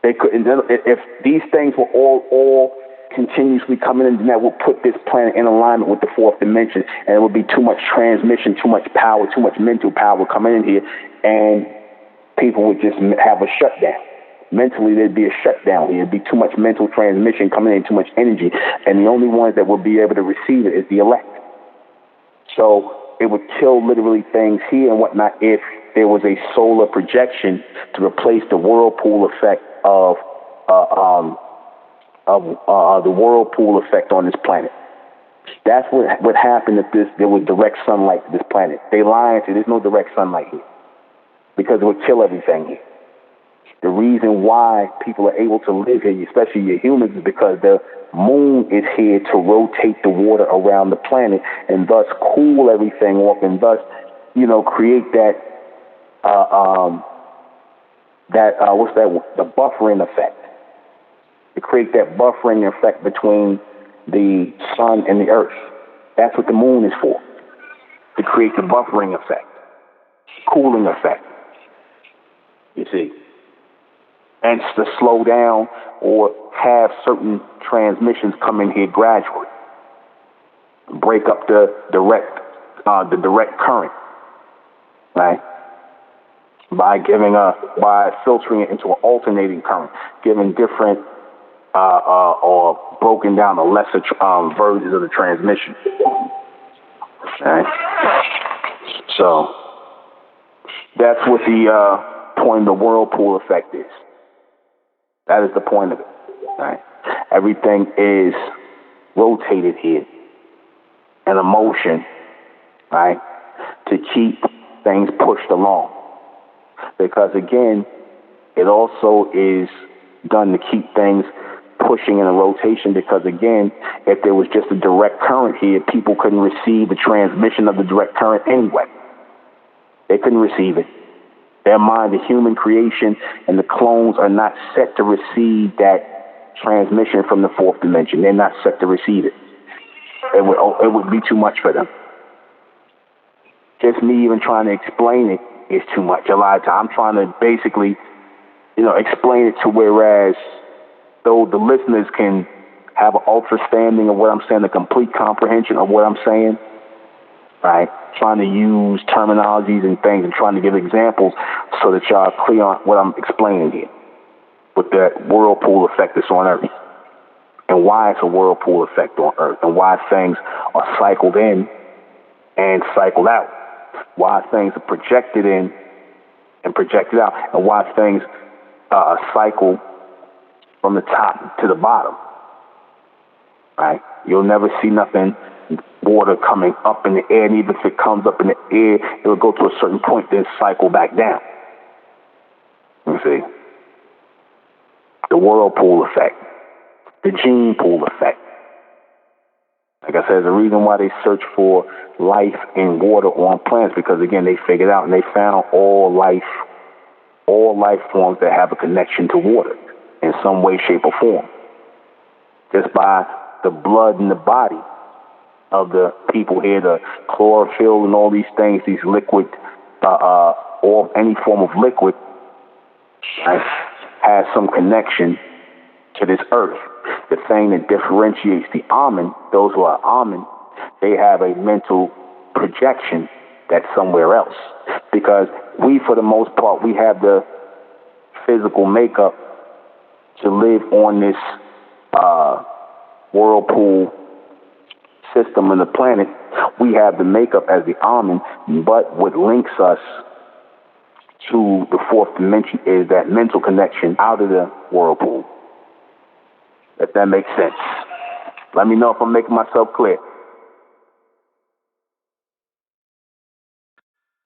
They couldn't. If these things were all continuously coming in, then that would put this planet in alignment with the fourth dimension, and it would be too much transmission, too much power, too much mental power coming in here, and people would just have a shutdown. Mentally, there'd be a shutdown here. It'd be too much mental transmission coming in, too much energy, and the only ones that would be able to receive it is the elect. So it would kill literally things here and whatnot if there was a solar projection to replace the whirlpool effect of the whirlpool effect on this planet. That's what would happen if there was direct sunlight to this planet. They lie and say there's no direct sunlight here because it would kill everything here. The reason why people are able to live here, especially your humans, is because the moon is here to rotate the water around the planet and thus cool everything off and thus, you know, create the buffering effect. To create that buffering effect between the sun and the earth. That's what the moon is for. To create the buffering effect, cooling effect. You see. And to slow down or have certain transmissions come in here gradually. Break up the direct current, right? By filtering it into an alternating current, giving different or broken down the lesser versions of the transmission. Okay? So that's what the point of the whirlpool effect is. That is the point of it. Right? Everything is rotated here in a motion, right, to keep things pushed along. Because again, it also is done to keep things pushing in a rotation, because again, if there was just a direct current here, people couldn't receive the transmission of the direct current anyway. They couldn't receive it. Their mind, the human creation, and the clones are not set to receive that transmission from the fourth dimension. They're not set to receive it. It would be too much for them. Just me even trying to explain it is too much. A lot of times I'm trying to basically, explain it to whereas though the listeners can have an understanding of what I'm saying, a complete comprehension of what I'm saying, right? Trying to use terminologies and things and trying to give examples so that y'all are clear on what I'm explaining here with that whirlpool effect that's on Earth and why it's a whirlpool effect on Earth and why things are cycled in and cycled out, why things are projected in and projected out, and why things cycle from the top to the bottom, right? You'll never see nothing water coming up in the air, and even if it comes up in the air, it will go to a certain point, then cycle back down. You see? The whirlpool effect, the gene pool effect. Like I said, there's a reason why they search for life in water on plants, because again, they figured out and they found all life forms that have a connection to water in some way, shape, or form. Just by the blood in the body of the people here, the chlorophyll and all these things, these liquid, or any form of liquid, right, has some connection to this earth. The thing that differentiates the almond, those who are almond, they have a mental projection that's somewhere else. Because we, for the most part, we have the physical makeup to live on this whirlpool system on the planet. We have the makeup as the almond, but what links us to the fourth dimension is that mental connection out of the whirlpool. if that makes sense. Let me know if I'm making myself clear.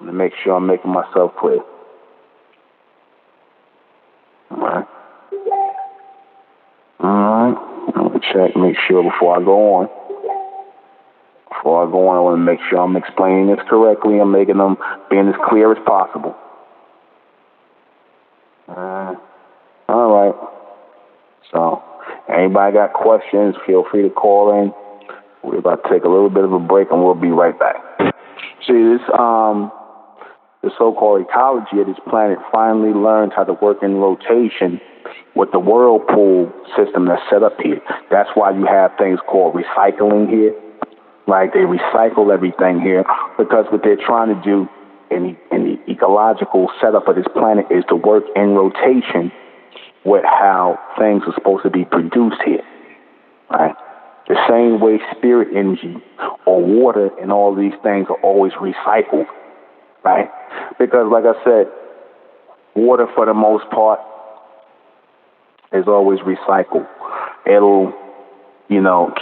Let me make sure I'm making myself clear. All right. I'm going to check, make sure before I go on. Before I go on, I want to make sure I'm explaining this correctly. I'm making them being as clear as possible. All right. So, anybody got questions, feel free to call in. We're about to take a little bit of a break, and we'll be right back. See, the so-called ecology of this planet finally learned how to work in rotation with the whirlpool system that's set up here. That's why you have things called recycling here. Right? They recycle everything here because what they're trying to do in the ecological setup of this planet is to work in rotation with how things are supposed to be produced here. Right? The same way spirit energy or water and all these things are always recycled. Right? Because, like I said, water for the most part is always recycled. It'll,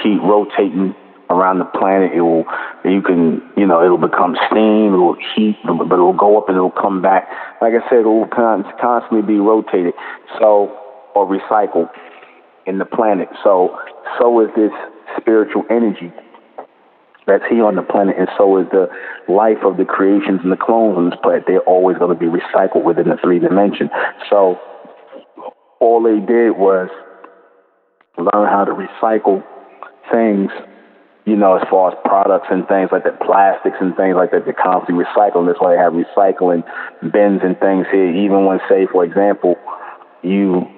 keep rotating around the planet. It'll become steam, it'll heat, but it'll go up and it'll come back. Like I said, it will constantly be rotated, or recycled in the planet. So is this spiritual energy that's here on the planet, and so is the life of the creations and the clones on this planet. They're always going to be recycled within the 3 dimension. So all they did was learn how to recycle things, as far as products and things like that, plastics and things like that. They're constantly recycling. That's why they have recycling bins and things here. Even when, say, for example, you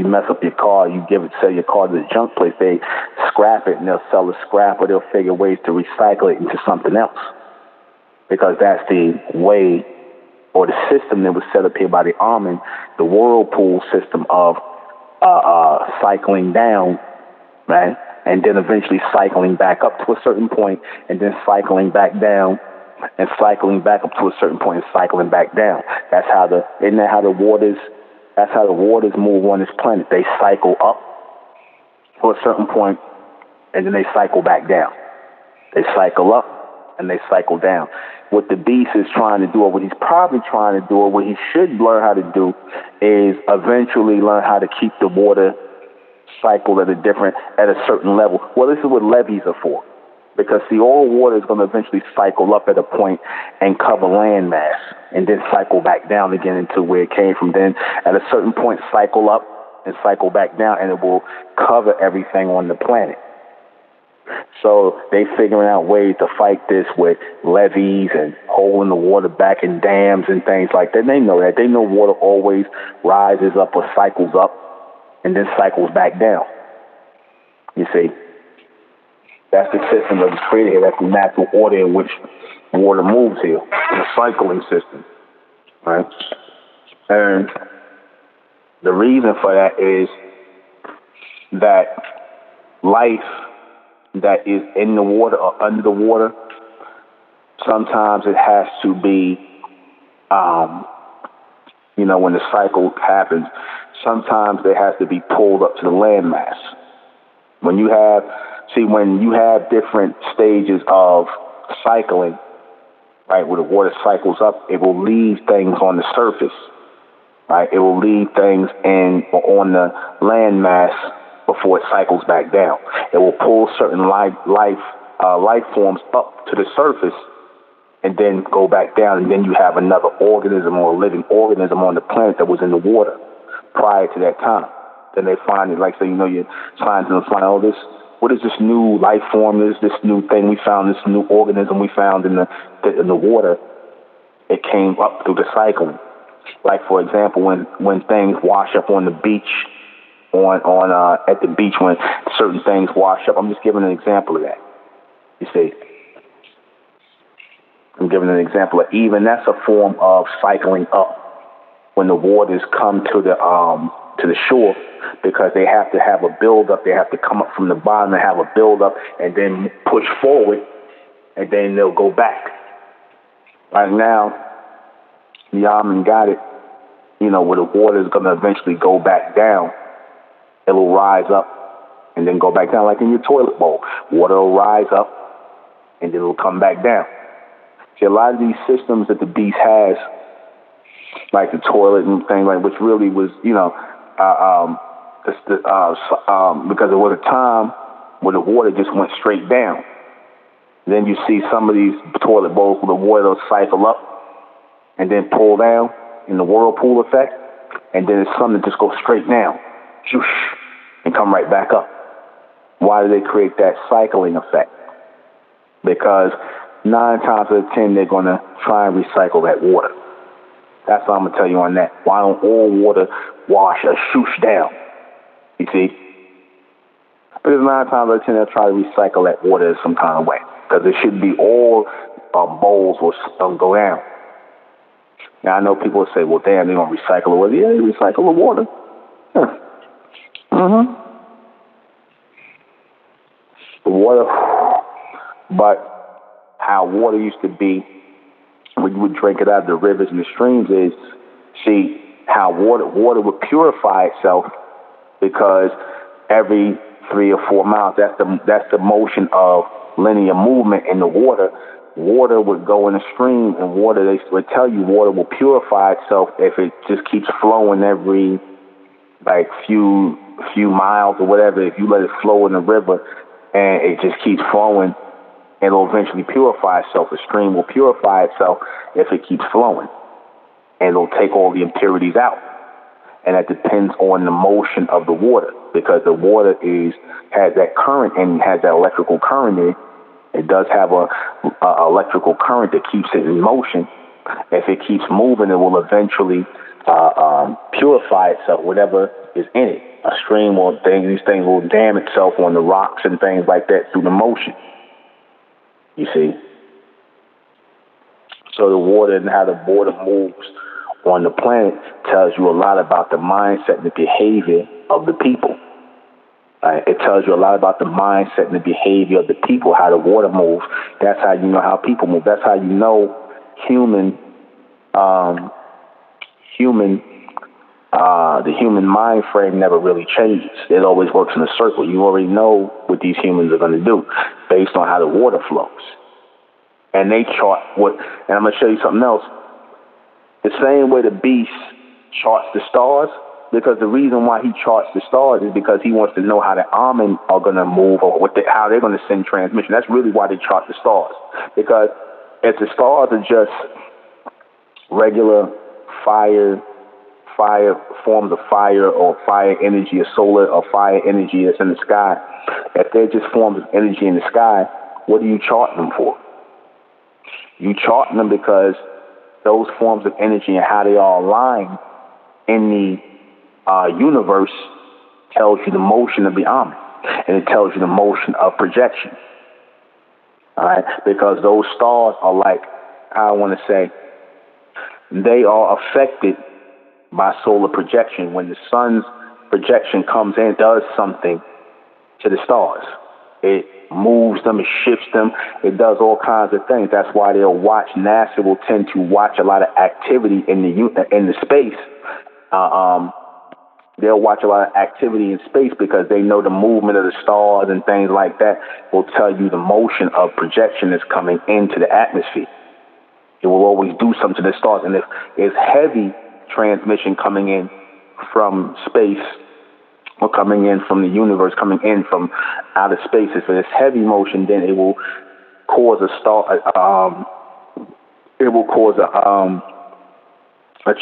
mess up your car, you sell your car to the junk place, they scrap it and they'll sell the scrap, or they'll figure ways to recycle it into something else. Because that's the way or the system that was set up here by the Armin, the whirlpool system of cycling down, right? And then eventually cycling back up to a certain point, and then cycling back down, and cycling back up to a certain point, and cycling back down. That's how the waters move on this planet. They cycle up to a certain point, and then they cycle back down. They cycle up, and they cycle down. What the beast is trying to do, or what he's probably trying to do, or what he should learn how to do, is eventually learn how to keep the water cycle at a certain level. Well, this is what levees are for. Because, see, all water is going to eventually cycle up at a point and cover land mass, and then cycle back down again into where it came from. Then, at a certain point, cycle up and cycle back down, and it will cover everything on the planet. So they figuring out ways to fight this with levees and holding the water back in dams and things like that. They know that. They know water always rises up or cycles up and then cycles back down. You see? That's the system that was created here. That's the natural order in which water moves here. The cycling system. Right? And the reason for that is that life that is in the water or under the water, sometimes it has to be, when the cycle happens, sometimes it has to be pulled up to the landmass. When you have different stages of cycling, right, where the water cycles up, it will leave things on the surface, right? It will leave things on the landmass before it cycles back down. It will pull certain life forms up to the surface and then go back down, and then you have another organism or a living organism on the planet that was in the water prior to that time. Then they find it, like, so your scientists find, what is this new life form? This new thing we found, this new organism we found in the water. It came up through the cycling. Like, for example, when things wash up on the beach, at the beach, when certain things wash up. I'm just giving an example of that. You see, I'm giving an example of even that's a form of cycling up when the waters come to the shore, because they have to have a build-up. They have to come up from the bottom and have a build-up and then push forward, and then they'll go back. Right now, the Yaman got it, where the water is going to eventually go back down. It'll rise up and then go back down, like in your toilet bowl. Water will rise up and then it'll come back down. See, a lot of these systems that the beast has, like the toilet and things like, which really was, because there was a time when the water just went straight down. Then you see some of these toilet bowls where the water will cycle up and then pull down in the whirlpool effect, and then it's something that just goes straight down, and come right back up. Why do they create that cycling effect? Because 9 times out of 10, they're going to try and recycle that water. That's what I'm going to tell you on that. Why don't all water wash or shoosh down? You see? Because 9 times out of 10, they'll try to recycle that water in some kind of way. Because it should be all bowls will go down. Now, I know people will say, well, damn, they're going to recycle the water. Yeah, they recycle the water. Huh. The water, but how water used to be when you would drink it out of the rivers and the streams is, see, how water would purify itself because every 3 or 4 miles, that's the motion of linear movement in the water. Water would go in a stream, and water, they would tell you, water will purify itself if it just keeps flowing every like few miles or whatever. If you let it flow in the river and it just keeps flowing, it'll eventually purify itself. A stream will purify itself if it keeps flowing, and it'll take all the impurities out. And that depends on the motion of the water, because the water has that current and has that electrical current in it. It does have a electrical current that keeps it in motion. If it keeps moving, it will eventually purify itself, whatever is in it. A stream or these things will dam itself on the rocks and things like that through the motion. You see? So the water and how the water moves on the planet tells you a lot about the mindset and the behavior of the people. It tells you a lot about the mindset and the behavior of the people, how the water moves. That's how you know how people move. That's how you know the human mind frame never really changes. It always works in a circle. You already know what these humans are going to do based on how the water flows. And they chart and I'm going to show you something else. The same way the beast charts the stars, because the reason why he charts the stars is because he wants to know how the almond are going to move or how they're going to send transmission. That's really why they chart the stars. Because if the stars are just regular fire forms of fire or fire energy or solar or fire energy that's in the sky, if they're just forms of energy in the sky, what are you charting them for? You charting them because those forms of energy and how they are aligned in the universe tells you the motion of the almond, and it tells you the motion of projection. All right, because those stars are like, I want to say, they are affected by solar projection. When the sun's projection comes in, it does something to the stars. It moves them, it shifts them, it does all kinds of things. That's why they'll watch. NASA will tend to watch a lot of activity in the space. They'll watch a lot of activity in space because they know the movement of the stars and things like that will tell you the motion of projection that's coming into the atmosphere. It will always do something to the stars. And if it's heavy transmission coming in from space or coming in from the universe, coming in from outer space, if it's heavy motion, then it will cause a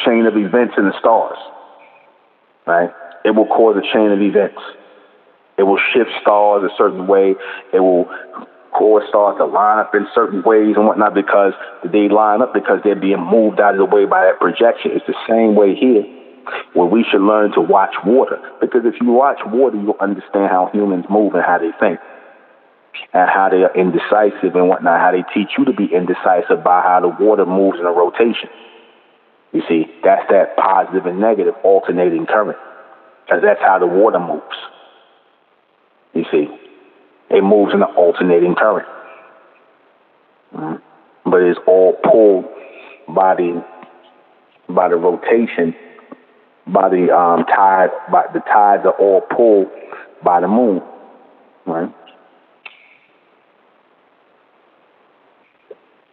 chain of events in the stars. Right? It will cause a chain of events. It will shift stars a certain way. It will cause stars to line up in certain ways and whatnot because they line up because they're being moved out of the way by that projection. It's the same way here, where we should learn to watch water. Because if you watch water, you'll understand how humans move and how they think, and how they are indecisive and whatnot, how they teach you to be indecisive by how the water moves in a rotation. You see, that's that positive and negative alternating current, because that's how the water moves. You see, it moves in an alternating current. But it's all pulled by the rotation by the tides are all pulled by the moon, right?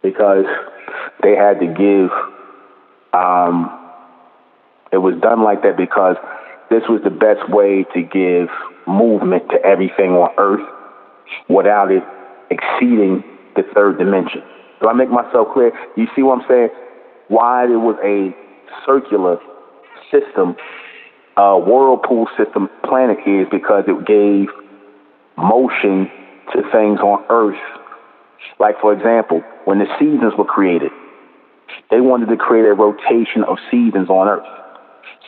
Because they had to give, it was done like that because this was the best way to give movement to everything on Earth without it exceeding the third dimension. Do I make myself clear? You see what I'm saying? Why there was a circular system, whirlpool system planet here is because it gave motion to things on Earth. Like, for example, when the seasons were created, they wanted to create a rotation of seasons on Earth.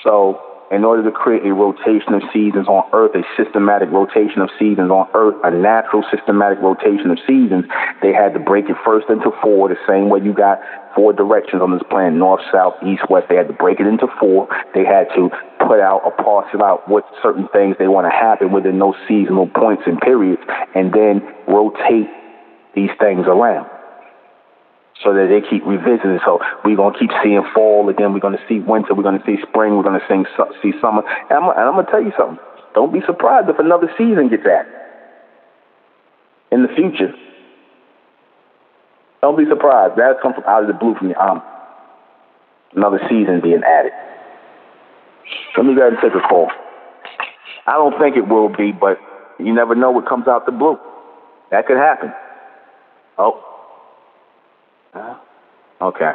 So in order to create a rotation of seasons on Earth, a systematic rotation of seasons on Earth, a natural systematic rotation of seasons, they had to break it first into four, the same way you got four directions on this planet, north, south, east, west. They had to break it into four. They had to put out or parcel out what certain things they want to happen within those seasonal points and periods, and then rotate these things around so that they keep revisiting. So we're going to keep seeing fall again. We're going to see winter. We're going to see spring. We're going to see summer. And I'm going to tell you something. Don't be surprised if another season gets added in the future. Don't be surprised. That comes from out of the blue from the another season being added. Let me go ahead and take a call. I don't think it will be, but you never know what comes out the blue. That could happen. Oh. Okay.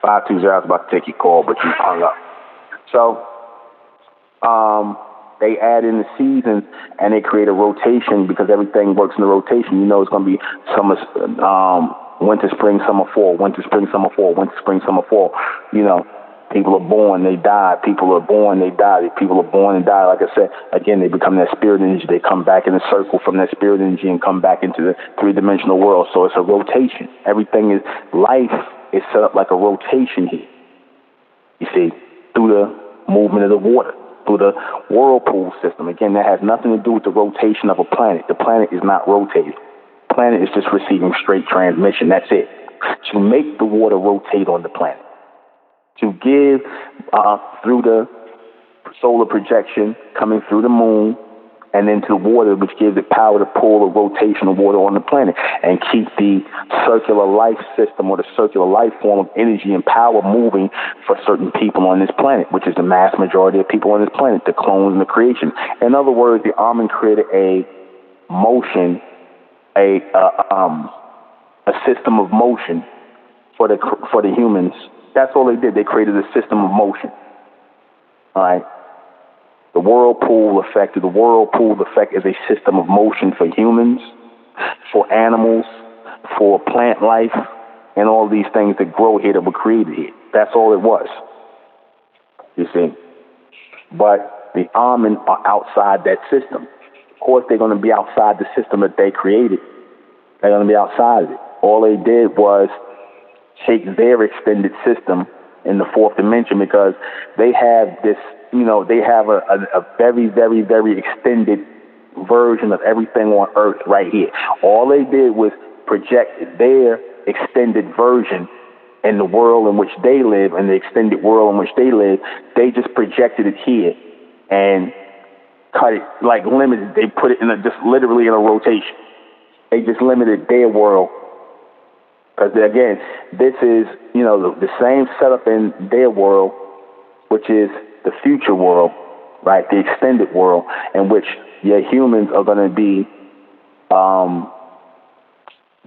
520, I was about to take your call, but you hung up. So, they add in the seasons and they create a rotation because everything works in the rotation. You know, it's going to be summer, winter, spring, summer, fall, winter, spring, summer, fall, winter, spring, summer, fall. You know, people are born, they die. People are born, they die. People are born and die. Like I said, again, they become that spirit energy. They come back in a circle from that spirit energy and come back into the three-dimensional world. So it's a rotation. Everything is, life is set up like a rotation here. You see, through the movement of the water, through the whirlpool system. Again, that has nothing to do with the rotation of a planet. The planet is not rotating. The planet is just receiving straight transmission. That's it. To make the water rotate on the planet. To give through the solar projection coming through the moon and into the water, which gives it power to pull the rotation of water on the planet and keep the circular life system or the circular life form of energy and power moving for certain people on this planet, which is the mass majority of people on this planet, the clones and the creation. In other words, the Amen created a motion, a system of motion for the humans. That's all they did. They created a system of motion. All right. The whirlpool effect is a system of motion for humans, for animals, for plant life, and all these things that grow here that were created here. That's all it was. You see. But the Amen are outside that system. Of course, they're going to be outside the system that they created. They're going to be outside of it. All they did was take their extended system in the fourth dimension because they have this, you know, they have a very, very, very extended version of everything on Earth right here. All they did was project their extended version in the world in which they live, in the extended world in which they live. They just projected it here and cut it, like limited. They put it in just literally in a rotation. They just limited their world. Because, again, this is, you know, the same setup in their world, which is the future world, right, the extended world, in which your humans are going to be,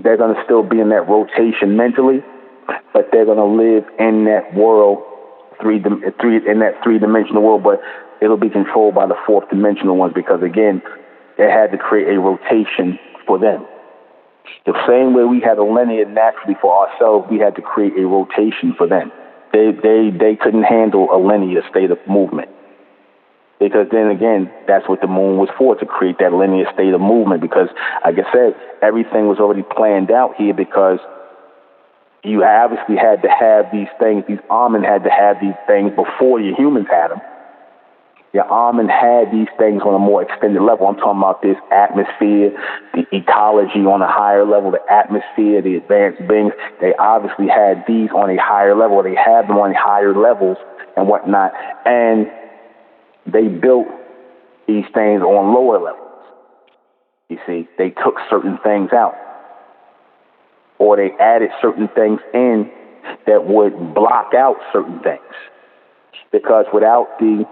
they're going to still be in that rotation mentally, but they're going to live in that world, in that three-dimensional world, but it'll be controlled by the fourth-dimensional ones because, again, they had to create a rotation for them. The same way we had a linear naturally for ourselves, we had to create a rotation for them. They couldn't handle a linear state of movement. Because then again, that's what the moon was for, to create that linear state of movement. Because, like I said, everything was already planned out here because you obviously had to have these things. These Amen had to have these things before your humans had them. Your Amen had these things on a more extended level. I'm talking about this atmosphere, the ecology on a higher level, the atmosphere, the advanced beings. They obviously had these on a higher level. They had them on higher levels and whatnot. And they built these things on lower levels. You see, they took certain things out, or they added certain things in that would block out certain things. Because without the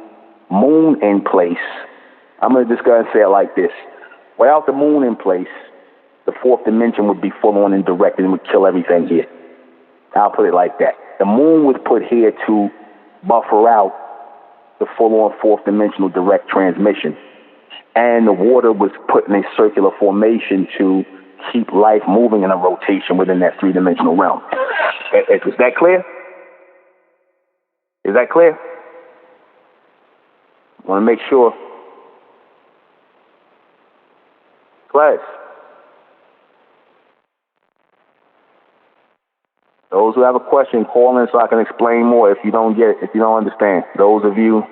moon in place, I'm going to just go and say it like this. Without the moon in place, the fourth dimension would be full on and direct and would kill everything here. I'll put it like that. The moon was put here to buffer out the full-on fourth dimensional direct transmission. And the water was put in a circular formation to keep life moving in a rotation within that three-dimensional realm. Is that clear? Is that clear? I want to make sure. Class. Those who have a question, call in so I can explain more if you don't get it, if you don't understand. Those of you,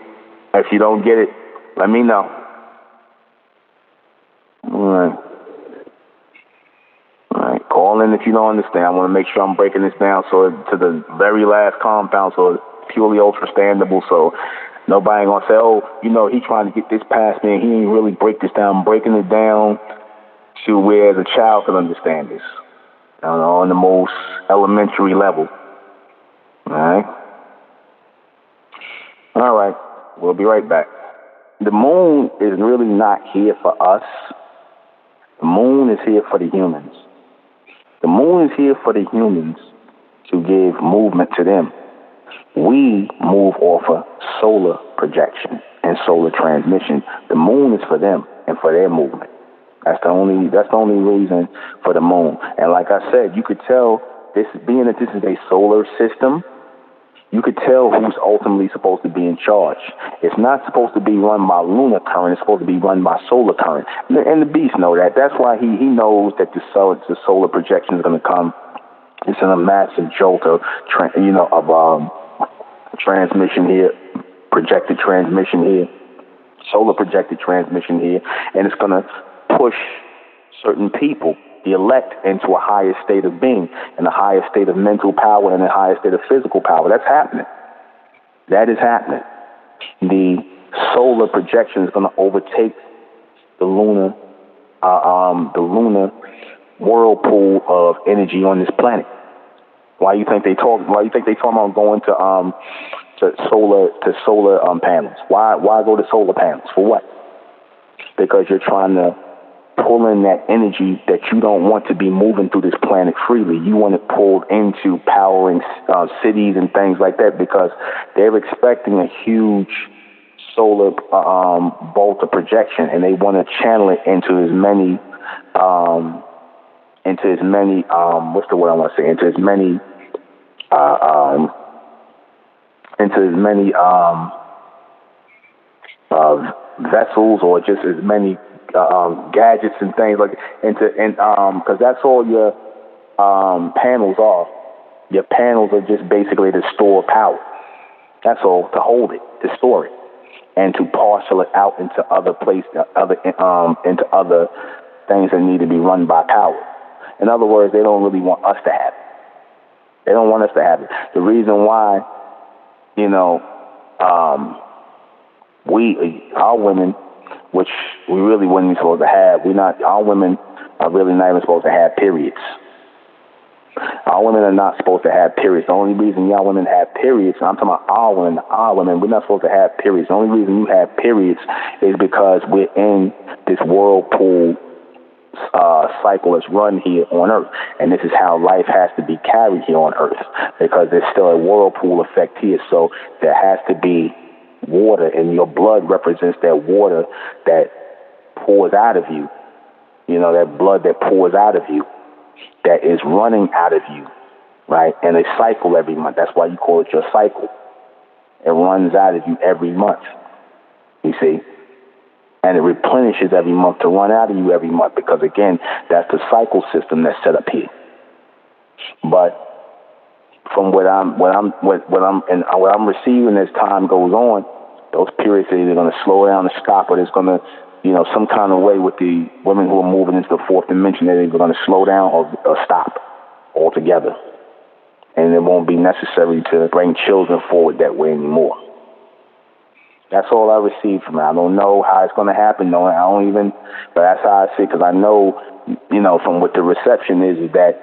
if you don't get it, let me know. All right. Call in if you don't understand. I want to make sure I'm breaking this down to the very last compound, so it's purely understandable. So nobody gonna say, "Oh, he trying to get this past me, and he didn't really break this down." I'm breaking it down to where the child can understand this, on the most elementary level. All right. We'll be right back. The moon is really not here for us. The moon is here for the humans. The moon is here for the humans to give movement to them. We move off of solar projection and solar transmission. The moon is for them and for their movement. That's the only reason for the moon. And like I said, you could tell being that this is a solar system, you could tell who's ultimately supposed to be in charge. It's not supposed to be run by lunar current. It's supposed to be run by solar current. And the beast know that. That's why he knows that the solar projection is going to come. It's in a massive jolt of transmission here, projected transmission here, solar projected transmission here, and it's going to push certain people, the elect, into a higher state of being, and a higher state of mental power, and a higher state of physical power. That's happening. That is happening. The solar projection is going to overtake the lunar whirlpool of energy on this planet. Why you think they talk about going to solar panels? Why go to solar panels? For what? Because you're trying to pull in that energy that you don't want to be moving through this planet freely. You want it pulled into powering cities and things like that, because they're expecting a huge solar bolt of projection, and they want to channel it into as many vessels, or just as many gadgets and things like, because that's all your panels are. Your panels are just basically to store power. That's all, to hold it, to store it, and to parcel it out into other places, into other things that need to be run by power. In other words, they don't really want us to have it. They don't want us to have it. The reason why, our women, which we really wouldn't be supposed to have, our women are really not even supposed to have periods. Our women are not supposed to have periods. The only reason y'all women have periods, I'm talking about our women, we're not supposed to have periods. The only reason you have periods is because we're in this whirlpool cycle that's run here on Earth. And this is how life has to be carried here on Earth, because there's still a whirlpool effect here. So there has to be water, and your blood represents that water that pours out of you. That blood that pours out of you, that is running out of you, right? And a cycle every month. That's why you call it your cycle. It runs out of you every month, you see? And it replenishes every month to run out of you every month, because, again, that's the cycle system that's set up here. But from what I'm receiving as time goes on, those periods are either going to slow down or stop, or there's going to, some kind of way with the women who are moving into the fourth dimension, they're either going to slow down or stop altogether. And it won't be necessary to bring children forward that way anymore. That's all I received from it. I don't know how it's going to happen. No, I don't even, but that's how I see it, because I know, from what the reception is that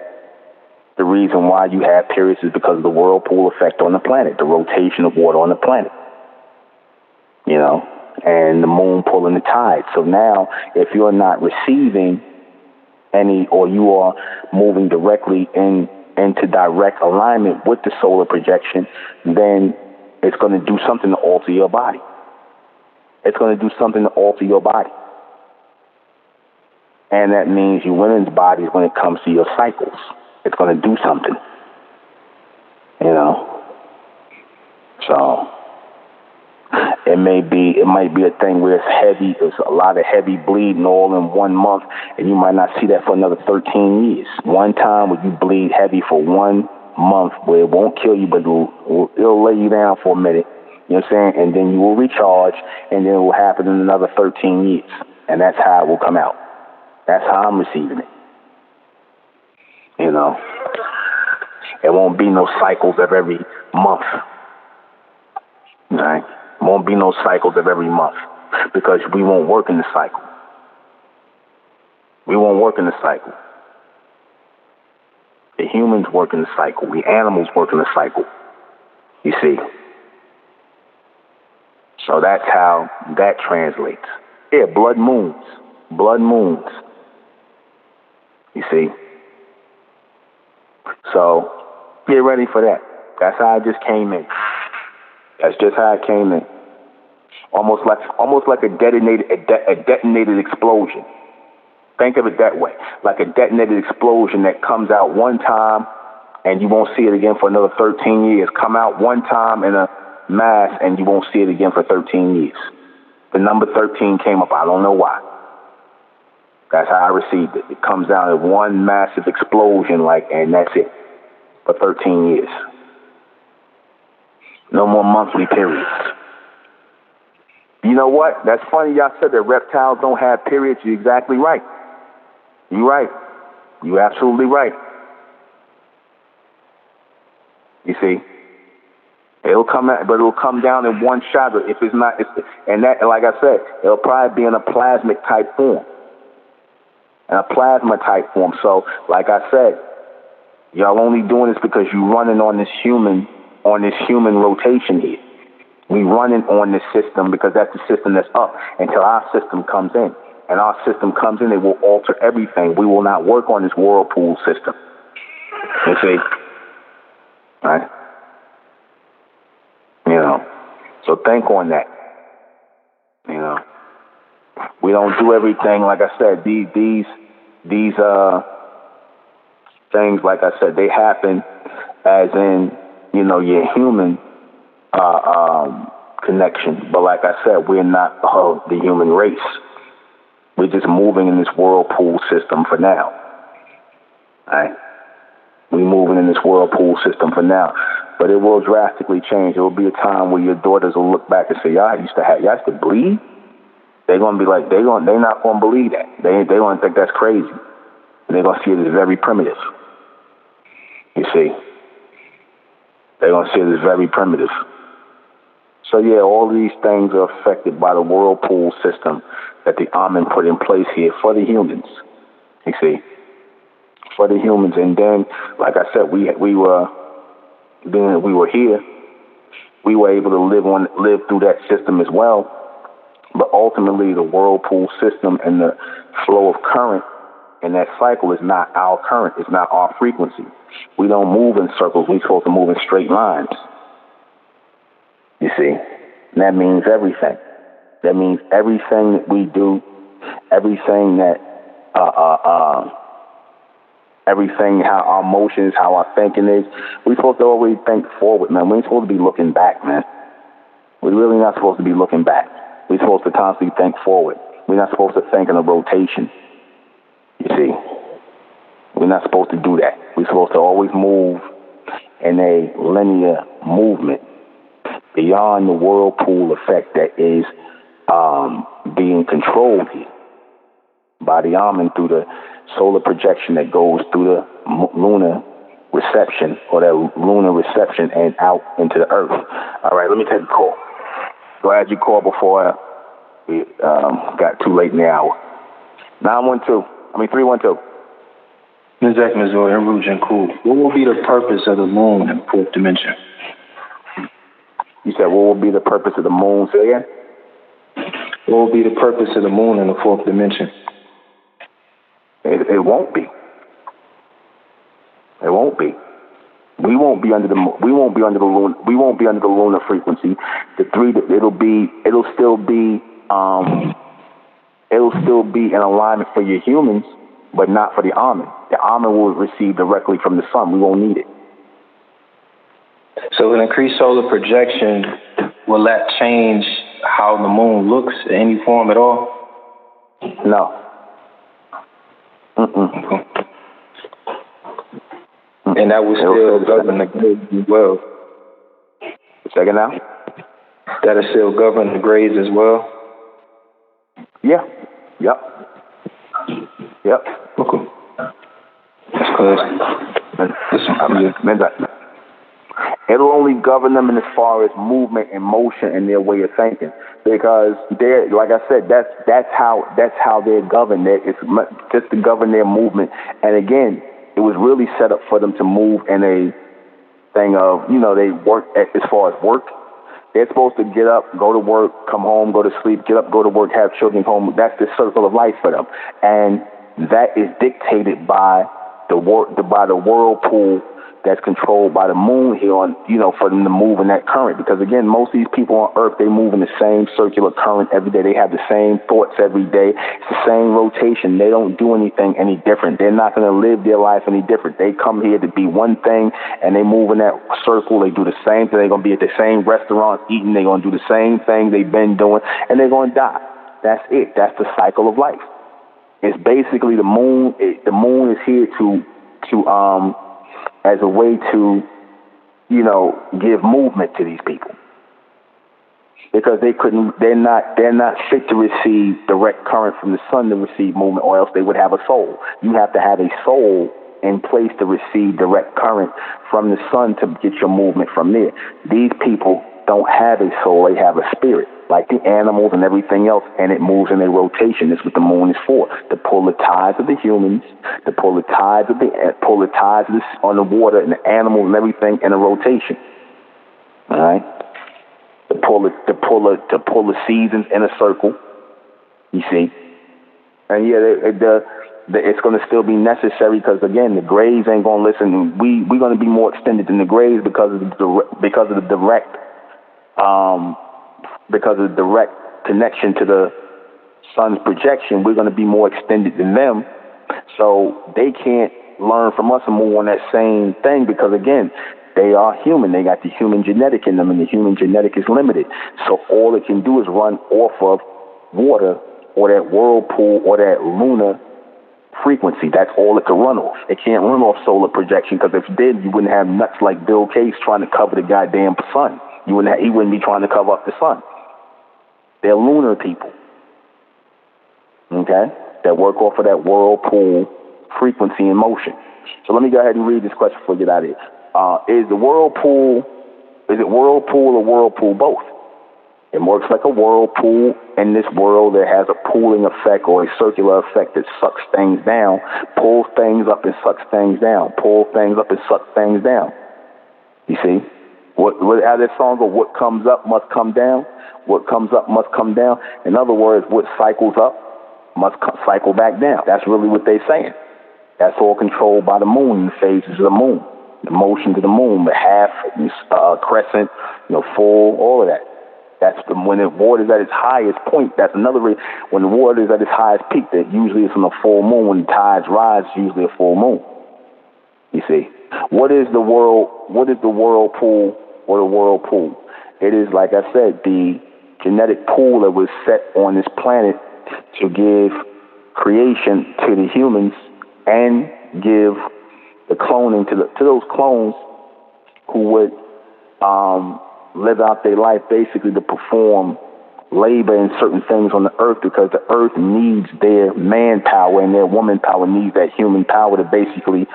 the reason why you have periods is because of the whirlpool effect on the planet, the rotation of water on the planet, and the moon pulling the tide. So now, if you're not receiving any, or you are moving directly into direct alignment with the solar projection, then it's going to do something to alter your body. It's going to do something to alter your body. And that means your women's bodies, when it comes to your cycles, it's going to do something. So it might be a thing where it's heavy, there's a lot of heavy bleeding all in 1 month, and you might not see that for another 13 years. One time where you bleed heavy for 1 month, where it won't kill you, but it'll lay you down for a minute. You know what I'm saying? And then you will recharge, and then it will happen in another 13 years. And that's how it will come out. That's how I'm receiving it. It won't be no cycles of every month. Right? It won't be no cycles of every month, because we won't work in the cycle. We won't work in the cycle. The humans work in the cycle. The animals work in the cycle. You see? So that's how that translates. Yeah, blood moons. Blood moons. You see? So get ready for that. That's how I just came in. That's just how I came in. Almost like a detonated explosion. Think of it that way. Like a detonated explosion that comes out one time and you won't see it again for another 13 years. Come out one time in a mass and you won't see it again for 13 years. The number 13 came up. I don't know why. That's how I received it. It comes out in one massive explosion, and that's it for 13 years. No more monthly periods. You know what? That's funny y'all said that reptiles don't have periods. You're exactly right. You're right. You're absolutely right. You see? It'll come out, but it'll come down in one shot. If it's not, and like I said, it'll probably be in a plasmic type form. In a plasma type form. So, like I said, y'all only doing this because you running on this human rotation here. We running on this system because that's the system that's up until our system comes in. And our system comes in, it will alter everything. We will not work on this whirlpool system. You see? Right? So think on that. We don't do everything, like I said, these things, like I said, they happen as in, your human connection. But like I said, we're not the human race. We're just moving in this whirlpool system for now. Right? We're moving in this whirlpool system for now. But it will drastically change. There will be a time where your daughters will look back and say, y'all used to bleed? They're going to be like, they're not going to believe that. They going to think that's crazy. And they're going to see it as very primitive. You see? They're going to see it as very primitive. So yeah, all these things are affected by the whirlpool system that the Amen put in place here for the humans. You see? For the humans. And then, like I said, we were here. We were able to live through that system as well. But ultimately, the whirlpool system and the flow of current in that cycle is not our current. It's not our frequency. We don't move in circles. We're supposed to move in straight lines. You see? And that means everything. That means everything that we do, everything that, everything, how our emotions, how our thinking is. We're supposed to always think forward, man. We ain't supposed to be looking back, man. We're really not supposed to be looking back. We're supposed to constantly think forward. We're not supposed to think in a rotation. You see? We're not supposed to do that. We're supposed to always move in a linear movement beyond the whirlpool effect that is being controlled here by the Amen through the solar projection that goes through the lunar reception, or that lunar reception, and out into the earth. All right, let me take a call. Glad you called before we got too late in the hour. 312. Mizak Missouri and Rujan Cool. What will be the purpose of the moon in the fourth dimension? You said, what will be the purpose of the moon? Say again? What will be the purpose of the moon in the fourth dimension? It won't be. It won't be. We won't be under the lunar frequency. It'll still be in alignment for your humans, but not for the almond. The almond will receive directly from the sun. We won't need it. So an increased solar projection, will that change how the moon looks in any form at all? No. Okay. And that will still govern the grades as well. Second now? That'll still govern the grades as well? Yeah. Yep. Okay. That's good. It'll only govern them in as far as movement and motion and their way of thinking, because they're, like I said, that's how they're governed. It's just to govern their movement. And again, it was really set up for them to move in a thing of, they work as far as work. They're supposed to get up, go to work, come home, go to sleep, get up, go to work, have children home. That's the circle of life for them, and that is dictated by the whirlpool that's controlled by the moon here on, for them to move in that current. Because again, most of these people on Earth, they move in the same circular current every day. They have the same thoughts every day. It's the same rotation. They don't do anything any different. They're not going to live their life any different. They come here to be one thing, and they move in that circle. They do the same thing. They're going to be at the same restaurant eating. They're going to do the same thing they've been doing, and they're going to die. That's it. That's the cycle of life. It's basically the moon. The moon is here to as a way to, give movement to these people, because they're not fit to receive direct current from the sun to receive movement, or else they would have a soul. You have to have a soul in place to receive direct current from the sun to get your movement from there. These people don't have a soul; they have a spirit, like the animals and everything else, and it moves in a rotation. That's what the moon is for, to pull the tides of the humans, to pull the tides on the water and the animals and everything in a rotation. All right, to pull the seasons in a circle. You see, and it's going to still be necessary, because again, the grays ain't going to listen. We're going to be more extended than the grays because of the direct connection to the sun's projection. We're going to be more extended than them, so they can't learn from us and move on that same thing, because again, they are human. They got the human genetic in them, and the human genetic is limited. So all it can do is run off of water or that whirlpool or that lunar frequency. That's all it can run off. It can't run off solar projection, because if it did, you wouldn't have nuts like Bill Gates trying to cover the goddamn sun. He wouldn't be trying to cover up the sun. They're lunar people, okay, that work off of that whirlpool frequency and motion. So let me go ahead and read this question before we get out of here. Is it whirlpool or whirlpool both? It works like a whirlpool in this world that has a pooling effect or a circular effect that sucks things down, pulls things up and sucks things down, pulls things up and sucks things down. You see? How that song go? What comes up must come down. What comes up must come down. In other words, what cycles up must cycle back down. That's really what they're saying. That's all controlled by the moon, the phases of the moon, the motions of the moon, the half, crescent, full, all of that. That's when the water is at its highest point. That's another reason. When the water is at its highest peak, that usually it's on a full moon. When the tides rise, it's usually a full moon. You see, what is the whirlpool or the whirlpool? It is, like I said, the genetic pool that was set on this planet to give creation to the humans and give the cloning to those clones who would live out their life basically to perform labor in certain things on the earth, because the earth needs their manpower, and their woman power needs that human power to basically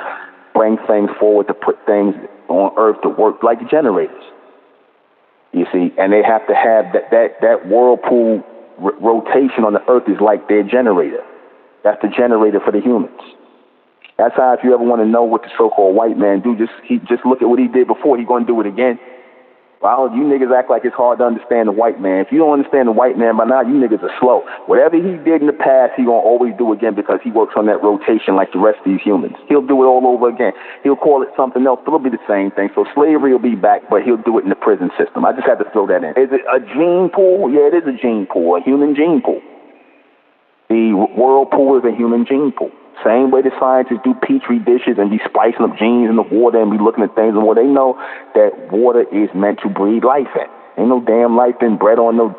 bring things forward, to put things on earth to work like generators. You see, and they have to have that whirlpool rotation on the earth is like their generator. That's the generator for the humans. That's how, if you ever want to know what the so-called white man do, just look at what he did before. He gonna do it again. Well, you niggas act like it's hard to understand the white man. If you don't understand the white man by now, you niggas are slow. Whatever he did in the past, he gonna always do again because he works on that rotation like the rest of these humans. He'll do it all over again. He'll call it something else, but it'll be the same thing. So slavery will be back, but he'll do it in the prison system. I just had to throw that in. Is it a gene pool? Yeah, it is a gene pool, a human gene pool. The whirlpool is a human gene pool. Same way the scientists do petri dishes and be splicing up genes in the water and be looking at things and what they know that water is meant to breed life in. Ain't no damn life been bred on no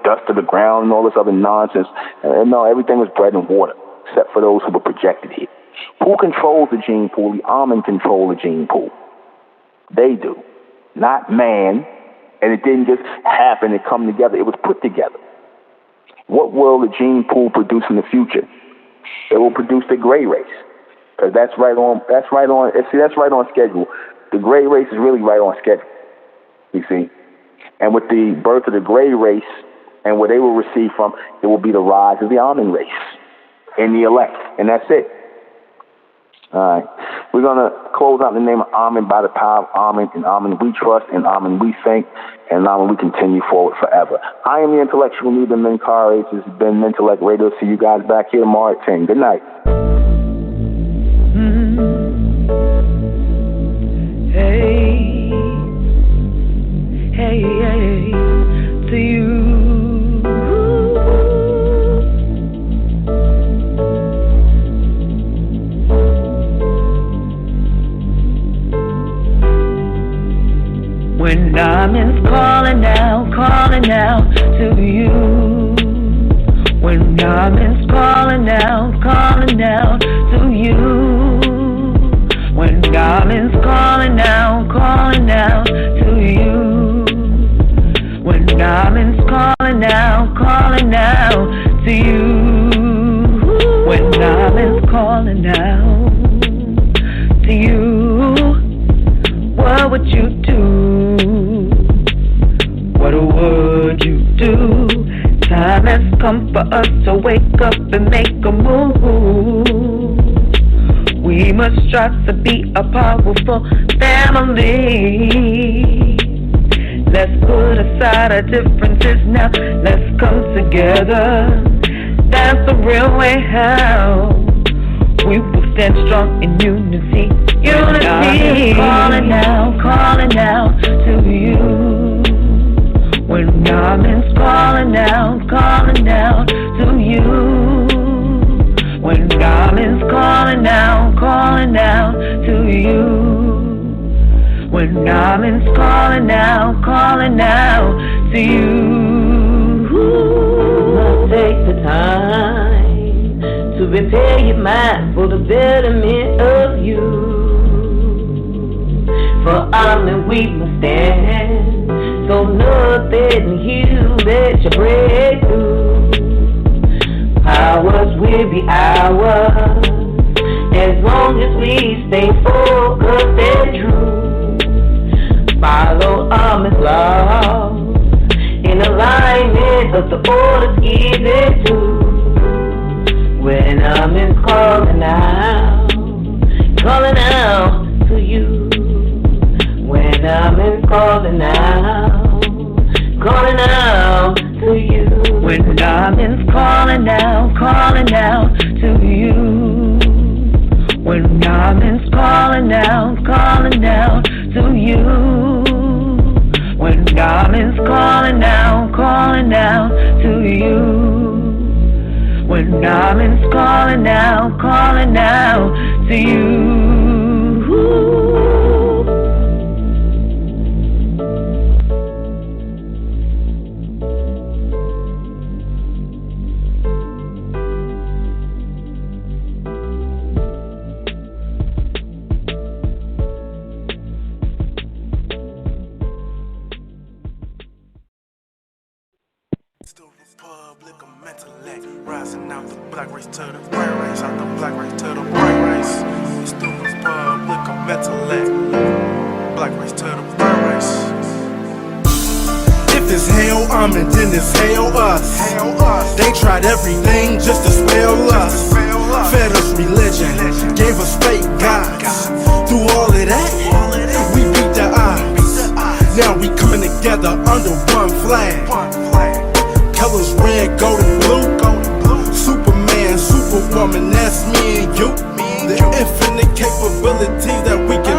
dust of the ground and all this other nonsense. No, everything was bred in water, except for those who were projected here. Who controls the gene pool? The almond control the gene pool. They do, not man. And it didn't just happen and come together. It was put together. What will the gene pool produce in the future? It will produce the gray race, because that's right on schedule. The gray race is really right on schedule, you see. And with the birth of the gray race and where they will receive from, it will be the rise of the almond race in the elect, and that's it. All right. We're going to close out in the name of Amen, by the power of Amen. In Amen we trust, in Amen we think, and in Amen we continue forward forever. I am the intellectual NUBEN MENKARAYZZ. This has been Intellect Radio. See you guys back here tomorrow at 10. Good night. Hey, hey, hey, to you. When diamonds calling out to you. When diamonds calling out to you. When diamonds calling out to you. When diamonds calling out to you. When diamonds calling out to you. What would you do? What would you do? Time has come for us to wake up and make a move. We must strive to be a powerful family. Let's put aside our differences now. Let's come together. That's the real way how we will stand strong in unity. Unity. Calling out to you. When diamonds calling out to you. When diamonds calling out to you. When diamonds calling out to you. Must take the time to repair your mind for the betterment of you. For Amen we must stand, so nothing you let you break through. Powers will be ours, as long as we stay focused and true. Follow Amen's law, in alignment of the orders given to. When Amen's calling out to you. When Amen's calling out to you. When Amen's calling out to you. When Amen's calling out to you. When Amen's calling out to you. When Amen's calling out to you. Rising out the black race to the white race, out the black race to the white race. It's the Republic of Intellect, black race to the white race. come and then it's hail us. They tried everything just to spell us. Fed us religion, gave us fake gods. Through all of that, we beat the odds. Now we coming together under one flag. Colors red, gold, and blue. Superman, Superwoman, that's me and you. The infinite capabilities that we can